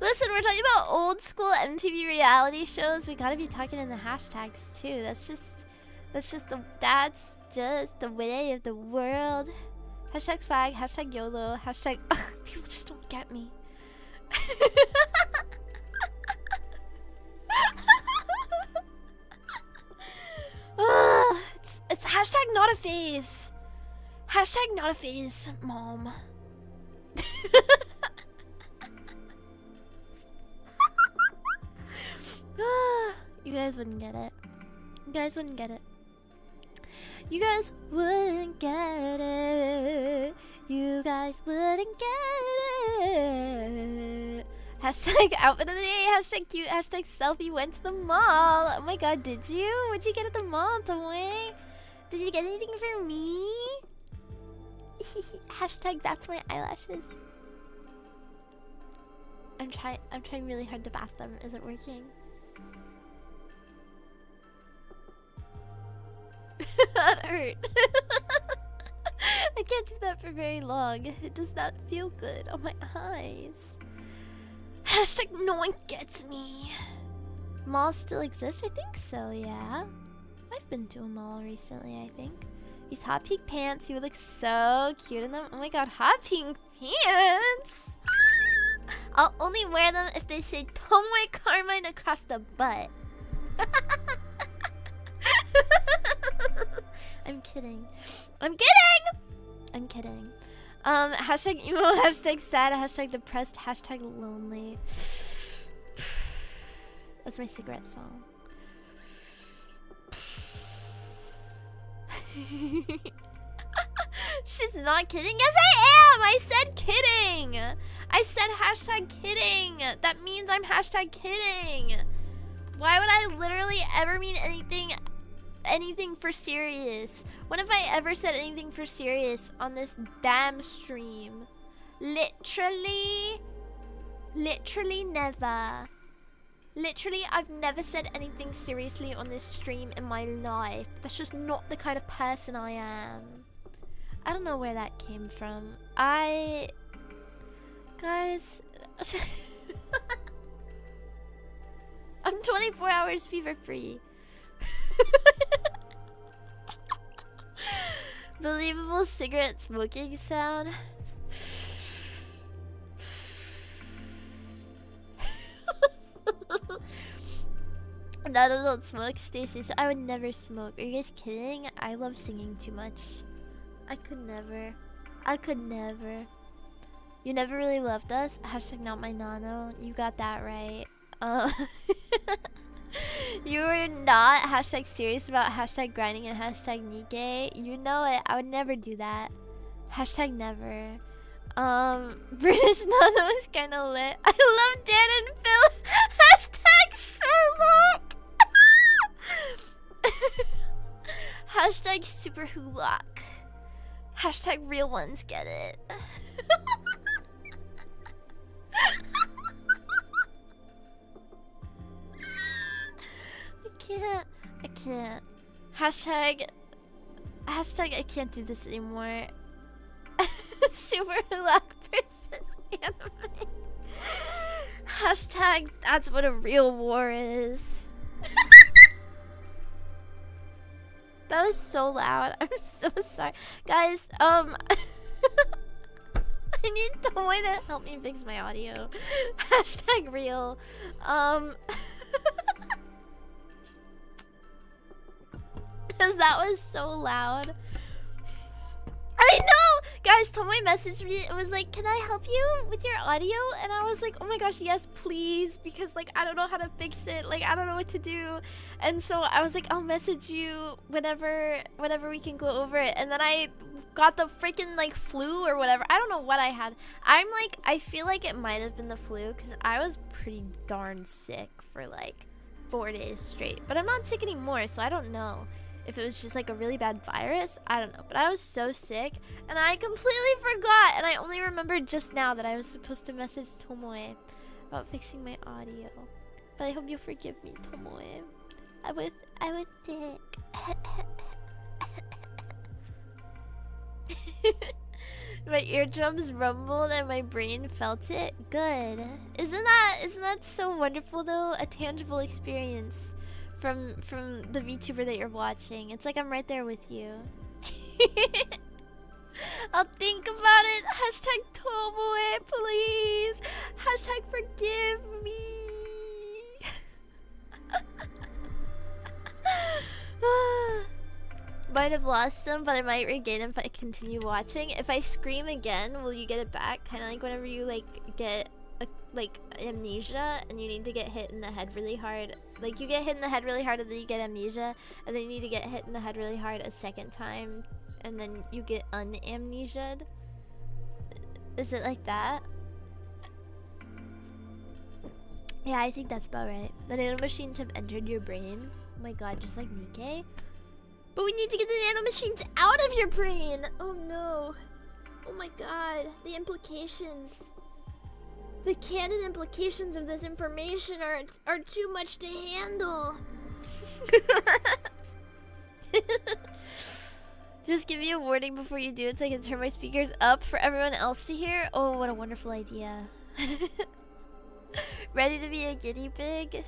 Listen, we're talking about old school MTV reality shows. We gotta be talking in the hashtags too. That's just the way of the world. Hashtag swag, hashtag YOLO, hashtag people just don't get me. It's hashtag not a phase. Hashtag not a phase, mom. You guys wouldn't get it. You guys wouldn't get it. You guys wouldn't get it. You guys wouldn't get it. Hashtag outfit of the day. Hashtag cute. Hashtag selfie. Went to the mall. Oh my god, did you? What'd you get at the mall, Tomoe? Did you get anything for me? Hashtag that's my eyelashes. I'm trying really hard to bath them. Is it working? That hurt. I can't do that for very long. It does not feel good on my eyes. Hashtag no one gets me. Malls still exist? I think so, yeah. I've been to a mall recently, I think. These hot pink pants, you would look so cute in them. Oh my god, hot pink pants! I'll only wear them if they say Tomoe Carmine across the butt. I'm kidding. I'm kidding! I'm kidding. Hashtag emo, hashtag sad, hashtag depressed, hashtag lonely. That's my cigarette song. She's not kidding. Yes, I am! I said kidding! I said hashtag kidding! That means I'm hashtag kidding! Why would I literally ever mean anything for serious? When have I ever said anything for serious on this damn stream? Literally never. Literally, I've never said anything seriously on this stream in my life. That's just not the kind of person I am. I don't know where that came from. Guys... I'm 24 hours fever free. Believable cigarette smoking sound. That I don't smoke, Stacy, so I would never smoke. Are you guys kidding? I love singing too much. I could never. I could never. You never really loved us? Hashtag not my nano. You got that right. You were not hashtag serious about hashtag grinding and hashtag Nikke. You know it. I would never do that. Hashtag never. British Nano is kinda lit. I love Dan and Phil. Hashtag Sherlock. Hashtag super hulock. Hashtag real ones get it. I can't. Hashtag I can't do this anymore. Super hulock versus anime. Hashtag that's what a real war is. That was so loud. I'm so sorry. Guys, I need someone to help me fix my audio. Hashtag real. Because that was so loud. I know! Guys, Tomoe messaged me. It was like, can I help you with your audio? And I was like, oh my gosh, yes, please. Because, like, I don't know how to fix it. Like, I don't know what to do. And so I was like, I'll message you whenever we can go over it. And then I got the freaking, like, flu or whatever. I don't know what I had. I feel like it might have been the flu. Because I was pretty darn sick for, like, 4 days straight. But I'm not sick anymore, so I don't know. If it was just like a really bad virus, I don't know. But I was so sick and I completely forgot. And I only remembered just now that I was supposed to message Tomoe about fixing my audio. But I hope you'll forgive me, Tomoe. I was sick. My eardrums rumbled and my brain felt it. Good. Isn't that so wonderful though? A tangible experience. From the VTuber that you're watching. It's like I'm right there with you. I'll think about it. Hashtag Tomoe, please. Hashtag forgive me. Might have lost them, but I might regain them if I continue watching. If I scream again, will you get it back? Kind of like whenever you like get like amnesia, and you need to get hit in the head really hard. Like you get hit in the head really hard, and then you get amnesia, and then you need to get hit in the head really hard a second time, and then you get unamnesia'd. Is it like that? Yeah, I think that's about right. The nanomachines have entered your brain. Oh my god, just like Nikke. But we need to get the nanomachines out of your brain! Oh no. Oh my god, the implications. The canon implications of this information are too much to handle. Just give me a warning before you do it so I can turn my speakers up for everyone else to hear. Oh, what a wonderful idea. Ready to be a guinea pig?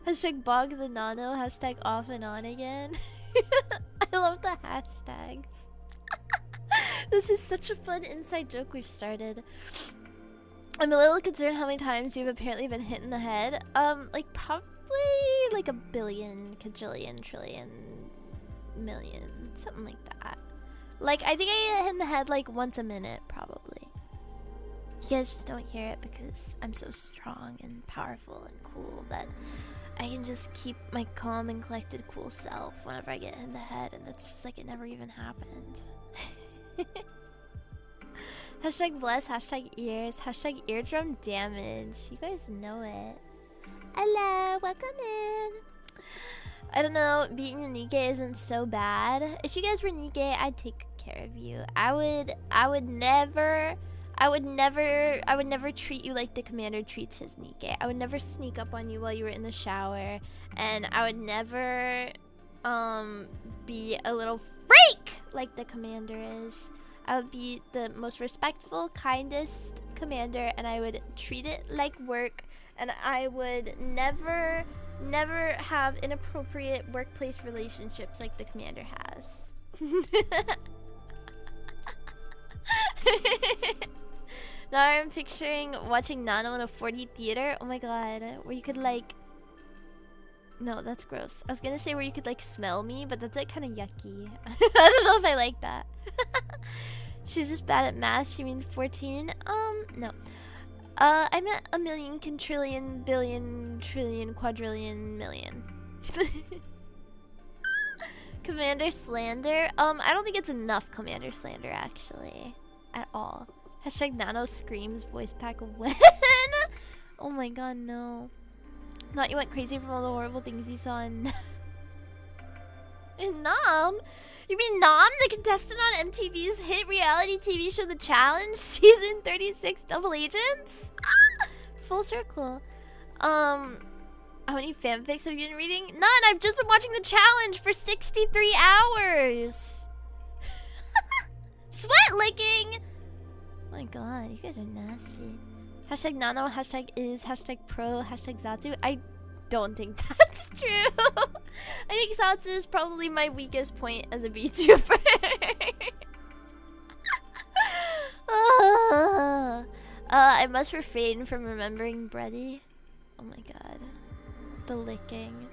Hashtag bog the nano, hashtag off and on again. I love the hashtags. This is such a fun inside joke we've started. I'm a little concerned how many times you've apparently been hit in the head. Like probably like a billion, kajillion, trillion, million, something like that. Like I think I get hit in the head like once a minute, probably. You guys just don't hear it because I'm so strong and powerful and cool that I can just keep my calm and collected cool self whenever I get hit in the head, and it's just like it never even happened. Hashtag bless, hashtag ears, hashtag eardrum damage. You guys know it. Hello, welcome in. I don't know, beating a Nikke isn't so bad. If you guys were Nikke, I'd take care of you. I would never treat you like the commander treats his Nikke. I would never sneak up on you while you were in the shower, and I would never be a little freak like the commander is. I would be the most respectful, kindest commander, and I would treat it like work, and I would never have inappropriate workplace relationships like the commander has. Now I'm picturing watching Nano in a 4D theater. Oh my god, where you could like... No, that's gross. I was gonna say where you could like smell me, but that's like kind of yucky. I don't know if I like that. She's just bad at math. She means 14. No. I meant a million, quintillion, billion, trillion, quadrillion, million. Commander slander. I don't think it's enough commander slander actually, at all. Hashtag Nano screams voice pack when? Oh my god, no. Thought you went crazy from all the horrible things you saw in Nam? You mean Nam, the contestant on MTV's hit reality TV show The Challenge, season 36 Double Agents? Ah, full circle. How many fanfics have you been reading? None! I've just been watching The Challenge for 63 hours! Sweat licking! Oh my god, you guys are nasty. Hashtag Nano, hashtag is, hashtag pro, hashtag zatsu. I don't think that's true. I think zatsu is probably my weakest point as a VTuber. I must refrain from remembering Breddy. Oh my god. The licking.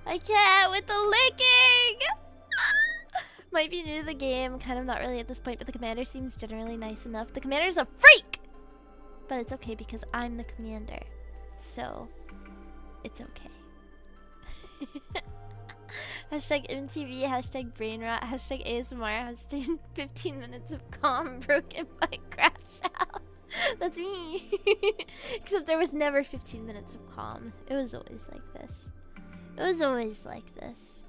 I can't with the licking! Might be new to the game, kind of not really at this point, but the commander seems generally nice enough. The commander's a freak! But it's okay because I'm the commander. So, it's okay. Hashtag MTV, hashtag brainrot, hashtag ASMR, hashtag 15 minutes of calm broken by crash out. That's me. Except there was never 15 minutes of calm. It was always like this. It was always like this.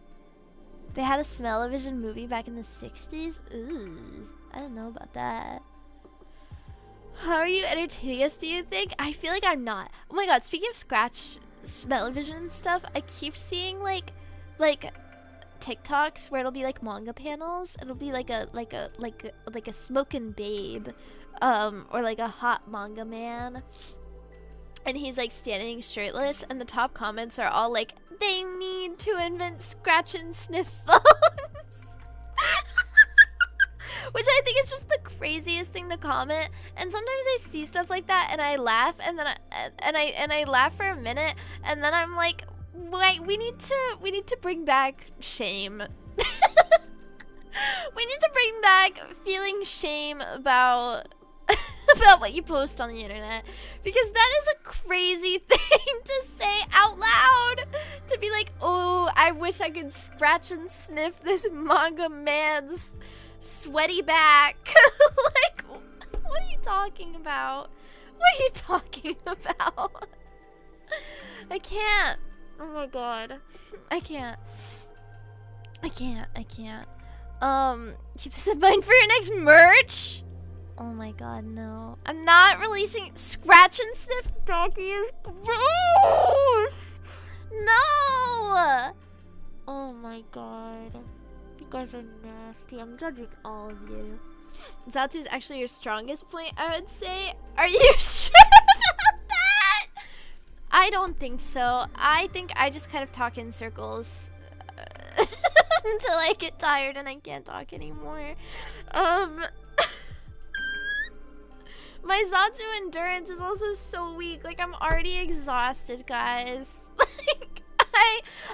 They had a smell-o-vision movie back in the 60s? Ooh, I don't know about that. How are you entertaining us, do you think? I feel like I'm not. Oh my god, speaking of scratch smell-o-vision and stuff, I keep seeing like TikToks where it'll be like manga panels. It'll be like a smoking babe, or like a hot manga man. And he's like standing shirtless, and the top comments are all like, they need to invent scratch and sniff phones. Which I think is just the craziest thing to comment. And sometimes I see stuff like that and I laugh, and then I laugh for a minute, and then I'm like, wait, we need to bring back shame. We need to bring back feeling shame about about what you post on the internet, because that is a crazy thing to say out loud. To be like, oh, I wish I could scratch and sniff this manga man's sweaty back. Like, what are you talking about? What are you talking about? I can't. Oh my god. I can't. Keep this in mind for your next merch. Oh my god, no. I'm not releasing scratch and sniff doggy is gross. No. Oh my god. You guys are nasty. I'm judging all of you. Zatsu is actually your strongest point, I would say. Are you sure about that? I don't think so. I think I just kind of talk in circles until I get tired and I can't talk anymore. My Zatsu endurance is also so weak. Like, I'm already exhausted, guys. Like,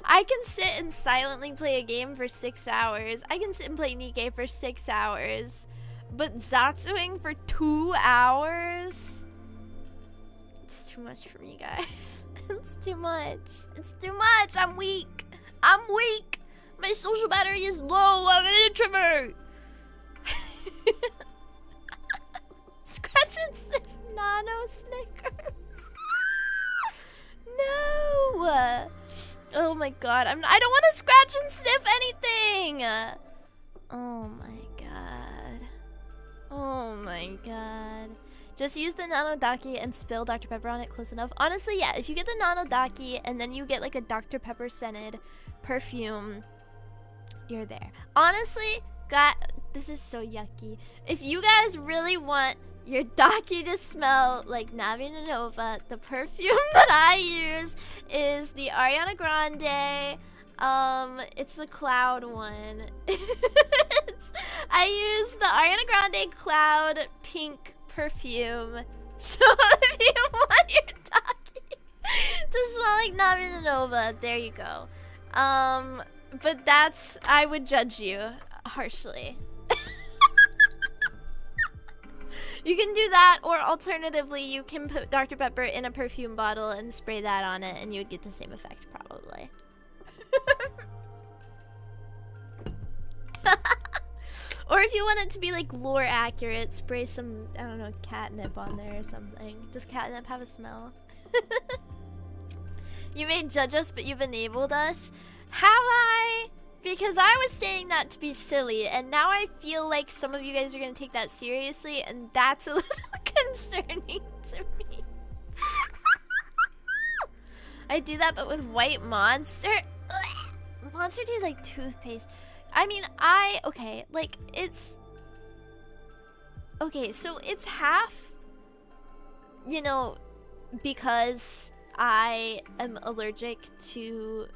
I can sit and silently play a game for 6 hours. I can sit and play Nikke for 6 hours. But Zatsuing for 2 hours? It's too much for me, guys. It's too much. It's too much. I'm weak. I'm weak. My social battery is low. I'm an introvert. Scratch and sniff nano Snickers. No. Oh my god. I don't want to scratch and sniff anything. Oh my god. Oh my god. Just use the nanodaki and spill Dr. Pepper on it close enough. Honestly, yeah, if you get the nanodaki and then you get like a Dr. Pepper scented perfume, you're there. Honestly, God, this is so yucky. If you guys really want your daki to smell like Navina Nova, the perfume that I use is the Ariana Grande. It's the Cloud one. I use the Ariana Grande Cloud Pink perfume. So if you want your daki to smell like Navina Nova, there you go. But that's, I would judge you harshly. You can do that, or alternatively, you can put Dr. Pepper in a perfume bottle and spray that on it, and you would get the same effect, probably. Or if you want it to be like lore accurate, spray some, I don't know, catnip on there or something. Does catnip have a smell? You may judge us, but you've enabled us. Have I? Because I was saying that to be silly, and now I feel like some of you guys are going to take that seriously, and that's a little concerning to me. I do that, but with white Monster. Monster tastes like toothpaste. I mean, okay, like, it's... Okay, so it's half, you know, because I am allergic to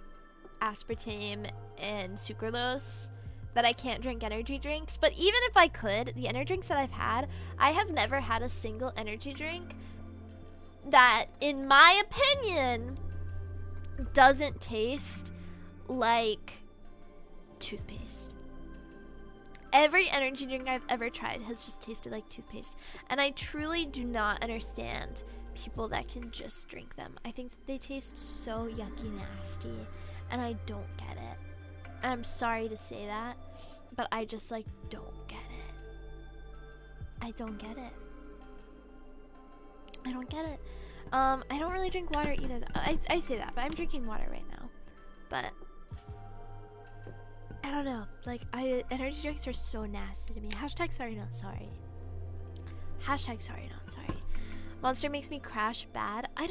aspartame and sucralose that I can't drink energy drinks. But even if I could, the energy drinks that I've had, I have never had a single energy drink that, in my opinion, doesn't taste like toothpaste. Every energy drink I've ever tried has just tasted like toothpaste, and I truly do not understand people that can just drink them. I think that they taste so yucky nasty, and I don't get it. And I'm sorry to say that, but I just like don't get it. I don't get it. I don't get it. I don't really drink water either. I say that, but I'm drinking water right now. But I don't know. Like, energy drinks are so nasty to me. Hashtag sorry not sorry. Hashtag sorry not sorry. Monster makes me crash bad. I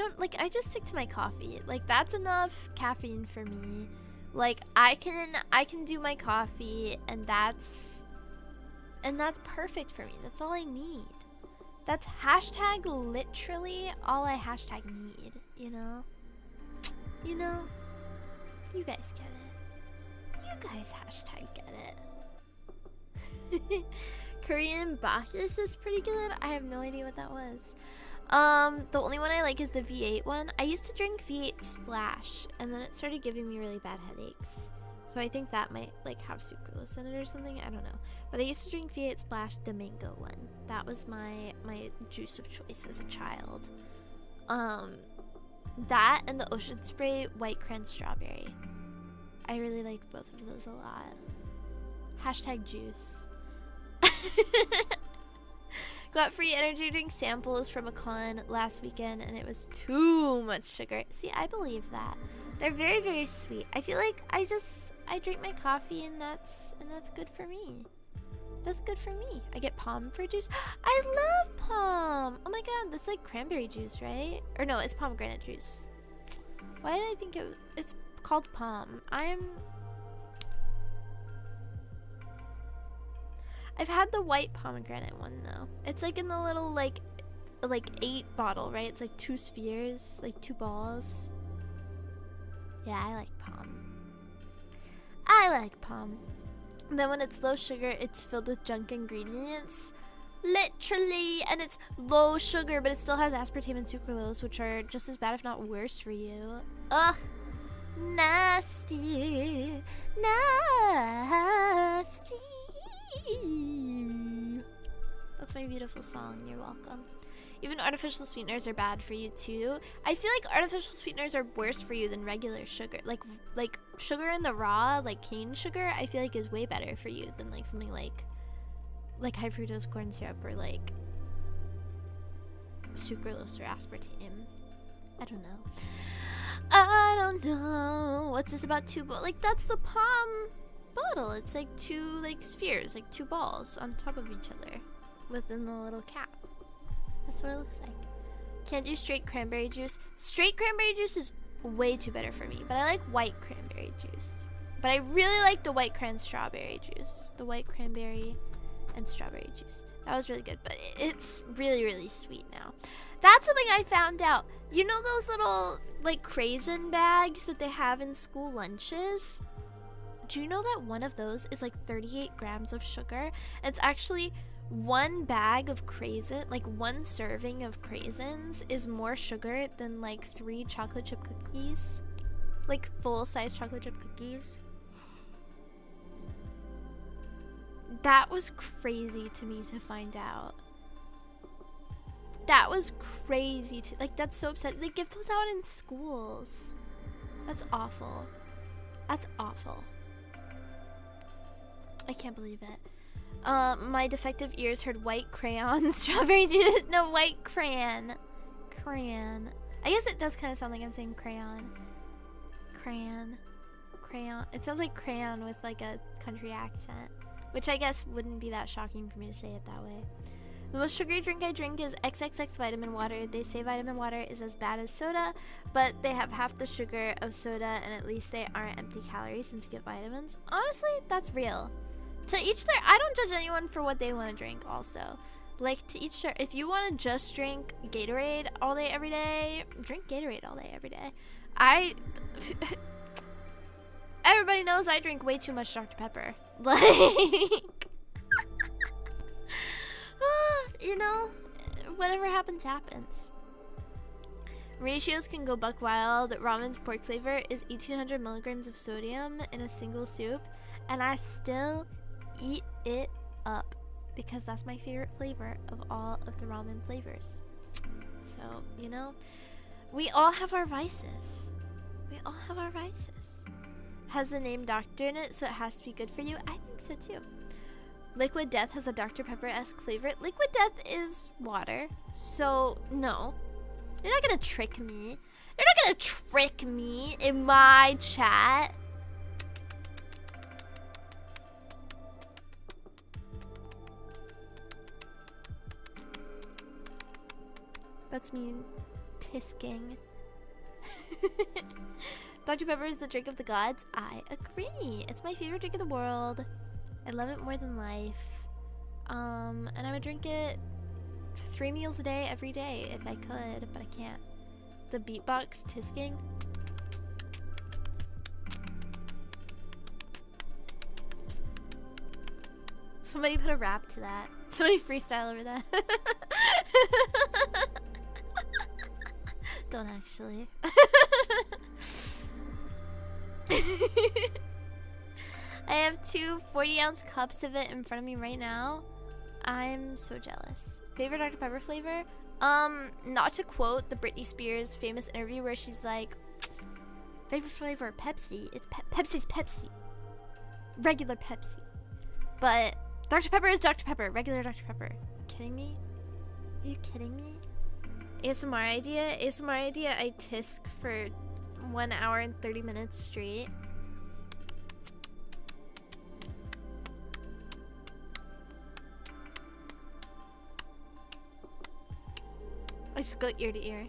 just stick to my coffee. Like, that's enough caffeine for me. Like, I can do my coffee, and that's perfect for me. That's all I need. That's hashtag literally all I hashtag need, you know? You know? You guys get it. You guys hashtag get it. Korean Bacchus is pretty good. I have no idea what that was. The only one I like is the V8 one. I used to drink V8 Splash, and then it started giving me really bad headaches. So So I think that might like have sucralose in it or something. I don't know. But I used to drink V8 Splash, the mango one. That was my juice of choice as a child. That and the Ocean Spray White Cran Strawberry. I really liked both of those a lot. Hashtag juice. Got free energy drink samples from a con last weekend and it was too much sugar. See, I believe that. They're very, very sweet. I feel like I drink my coffee and that's good for me. That's good for me. I get palm for juice. I love palm. Oh my god, that's like cranberry juice, right? Or no, it's pomegranate juice. Why did I think it's called palm? I've had the white pomegranate one though. It's like in the little like 8 bottle, right? It's like 2 spheres, like 2 balls. Yeah, I like palm. I like palm. And then when it's low sugar, it's filled with junk ingredients. Literally, and it's low sugar, but it still has aspartame and sucralose, which are just as bad, if not worse, for you. Ugh. Nasty. Nasty. That's my beautiful song. You're welcome. Even artificial sweeteners are bad for you too. I feel like artificial sweeteners are worse for you than regular sugar. Like sugar in the raw, like cane sugar, I feel like is way better for you than like something like high fructose corn syrup or like sucralose or aspartame. I don't know. I don't know. What's this about 2 like that's the palm bottle. It's like 2 like spheres, like 2 balls on top of each other within the little cap. That's what it looks like. Can't do straight cranberry juice. Straight cranberry juice is way too bitter for me, but I like white cranberry juice. But I really like the white cran strawberry juice. The white cranberry and strawberry juice. That was really good, but it's really, really sweet now. That's something I found out. You know those little like craisin bags that they have in school lunches? Do you know that one of those is like 38 grams of sugar? It's actually 1 bag of craisin, like 1 serving of craisins is more sugar than like 3 chocolate chip cookies. Like full-size chocolate chip cookies. That was crazy to me to find out. That was crazy to, like, that's so upsetting. They give those out in schools. That's awful. That's awful. I can't believe it. My defective ears heard white crayon, strawberry juice. No, white crayon. Crayon. I guess it does kind of sound like I'm saying crayon. Crayon. Crayon. It sounds like crayon with like a country accent, which I guess wouldn't be that shocking for me to say it that way. The most sugary drink I drink is XXX vitamin water. They say vitamin water is as bad as soda, but they have half the sugar of soda, and at least they aren't empty calories since you get vitamins. Honestly, that's real. To each their. I don't judge anyone for what they want to drink also. Like, to each their. If you want to just drink Gatorade all day every day, drink Gatorade all day every day. Everybody knows I drink way too much Dr. Pepper. Like, you know, whatever happens, happens. Ratios can go buck wild. Ramen's pork flavor is 1,800 milligrams of sodium in a single soup, and I still eat it up because that's my favorite flavor of all of the ramen flavors. So, you know, we all have our vices. We all have our vices. Has the name Doctor in it, so it has to be good for you? I think so too. Liquid Death has a Dr. Pepper-esque flavor. Liquid Death is water, so no. You're not gonna trick me. You're not gonna trick me in my chat. That's me tisking. Dr. Pepper is the drink of the gods. I agree. It's my favorite drink in the world. I love it more than life. And I would drink it 3 meals a day, every day, if I could, but I can't. The beatbox tisking. Somebody put a rap to that. Somebody freestyle over that. Don't actually. I have two 40-ounce cups of it in front of me right now. I'm so jealous. Favorite Dr. Pepper flavor? Not to quote the Britney Spears famous interview where she's like, favorite flavor Pepsi is Pepsi's Pepsi. Regular Pepsi. But Dr. Pepper is Dr. Pepper. Regular Dr. Pepper. Are you kidding me? Are you kidding me? ASMR idea. ASMR idea. I tisk for 1 hour and 30 minutes straight. I just go ear to ear.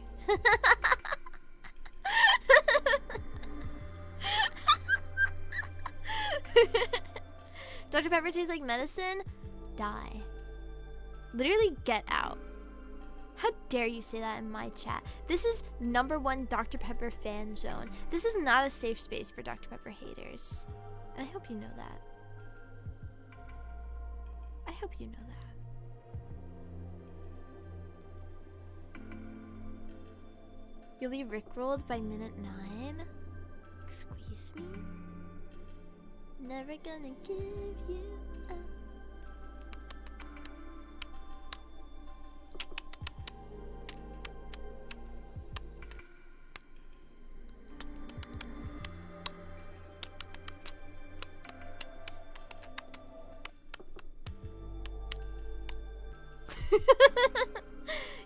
Dr. Pepper tastes like medicine? Die. Literally get out. How dare you say that in my chat? This is #1 Dr. Pepper fan zone. This is not a safe space for Dr. Pepper haters. And I hope you know that. I hope you know that. You'll be rickrolled by minute 9? Squeeze me? Never gonna give you up.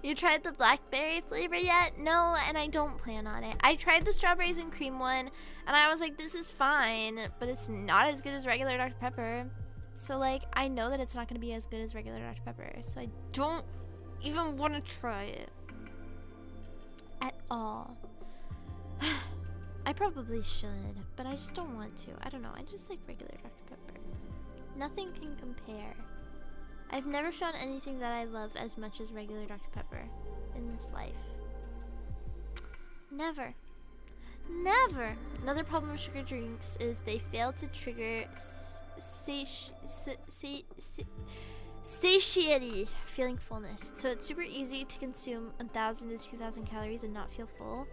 You tried the blackberry flavor yet? No, and I don't plan on it. I tried the strawberries and cream one, and I was like, this is fine, but it's not as good as regular Dr. Pepper. So, like, I know that it's not going to be as good as regular Dr. Pepper, so I don't even want to try it. At all. I probably should, but I just don't want to. I don't know, I just like regular Dr. Pepper. Nothing can compare. I've never found anything that I love as much as regular Dr. Pepper in this life. Never. Never! Another problem with sugar drinks is they fail to trigger satiety, feeling fullness. So it's super easy to consume 1,000 to 2,000 calories and not feel full.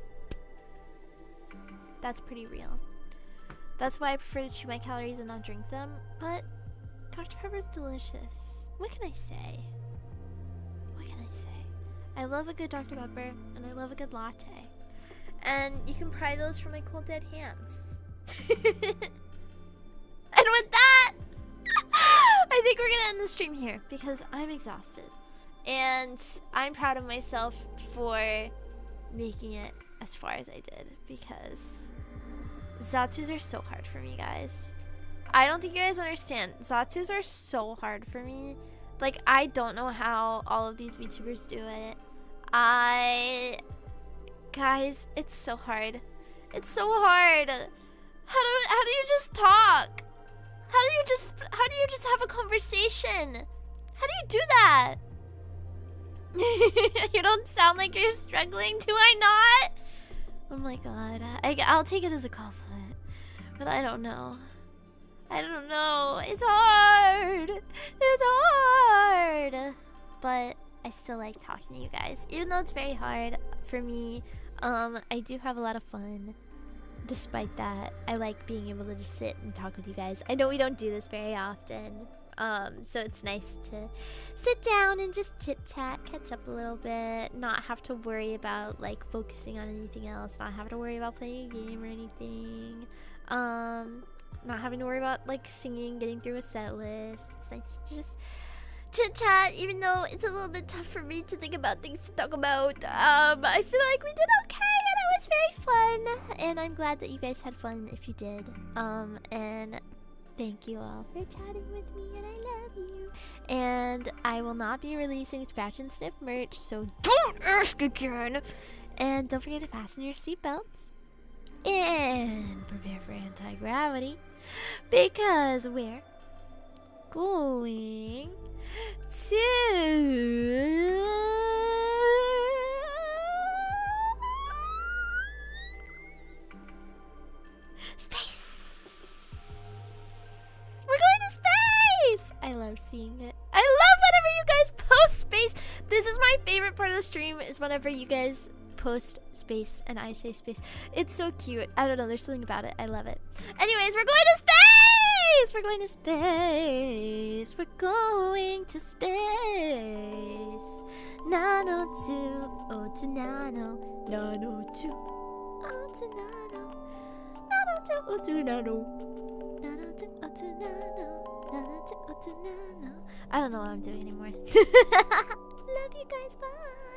That's pretty real. That's why I prefer to chew my calories and not drink them, but Dr. Pepper's delicious. What can I say? What can I say? I love a good Dr. Pepper, and I love a good latte. And you can pry those from my cold dead hands. And with that, I think we're gonna end the stream here because I'm exhausted. And I'm proud of myself for making it as far as I did because zatsus are so hard for me, guys. I don't think you guys understand. Zatsus are so hard for me. Like, I don't know how all of these VTubers do it. Guys, it's so hard. It's so hard. How do you just talk? How do you just have a conversation? How do you do that? You don't sound like you're struggling, do I not? Oh my god. I'll take it as a compliment. But I don't know. I don't know. It's hard. It's hard. But I still like talking to you guys. Even though it's very hard for me, I do have a lot of fun. Despite that, I like being able to just sit and talk with you guys. I know we don't do this very often. So it's nice to sit down and just chit chat, catch up a little bit, not have to worry about like focusing on anything else, not have to worry about playing a game or anything. Not having to worry about like singing, getting through a set list. It's nice to just chit chat, even though it's a little bit tough for me to think about things to talk about. I feel like we did okay and it was very fun, and I'm glad that you guys had fun if you did. And thank you all for chatting with me, and I love you. And I will not be releasing Scratch and Sniff merch, so don't ask again. And don't forget to fasten your seatbelts and prepare for anti-gravity, because we're going to space. We're going to space. I love seeing it. I love whenever you guys post space. This is my favorite part of the stream, is whenever you guys post space and I say space. It's so cute. I don't know, there's something about it. I love it. Anyways, we're going to space! space. We're going to space. We're going to space. Nano to otu nano. Nano to otu nano. Nano to otu nano. Nano to otu nano. Nano to otu nano. I don't know what I'm doing anymore. Love you guys. Bye.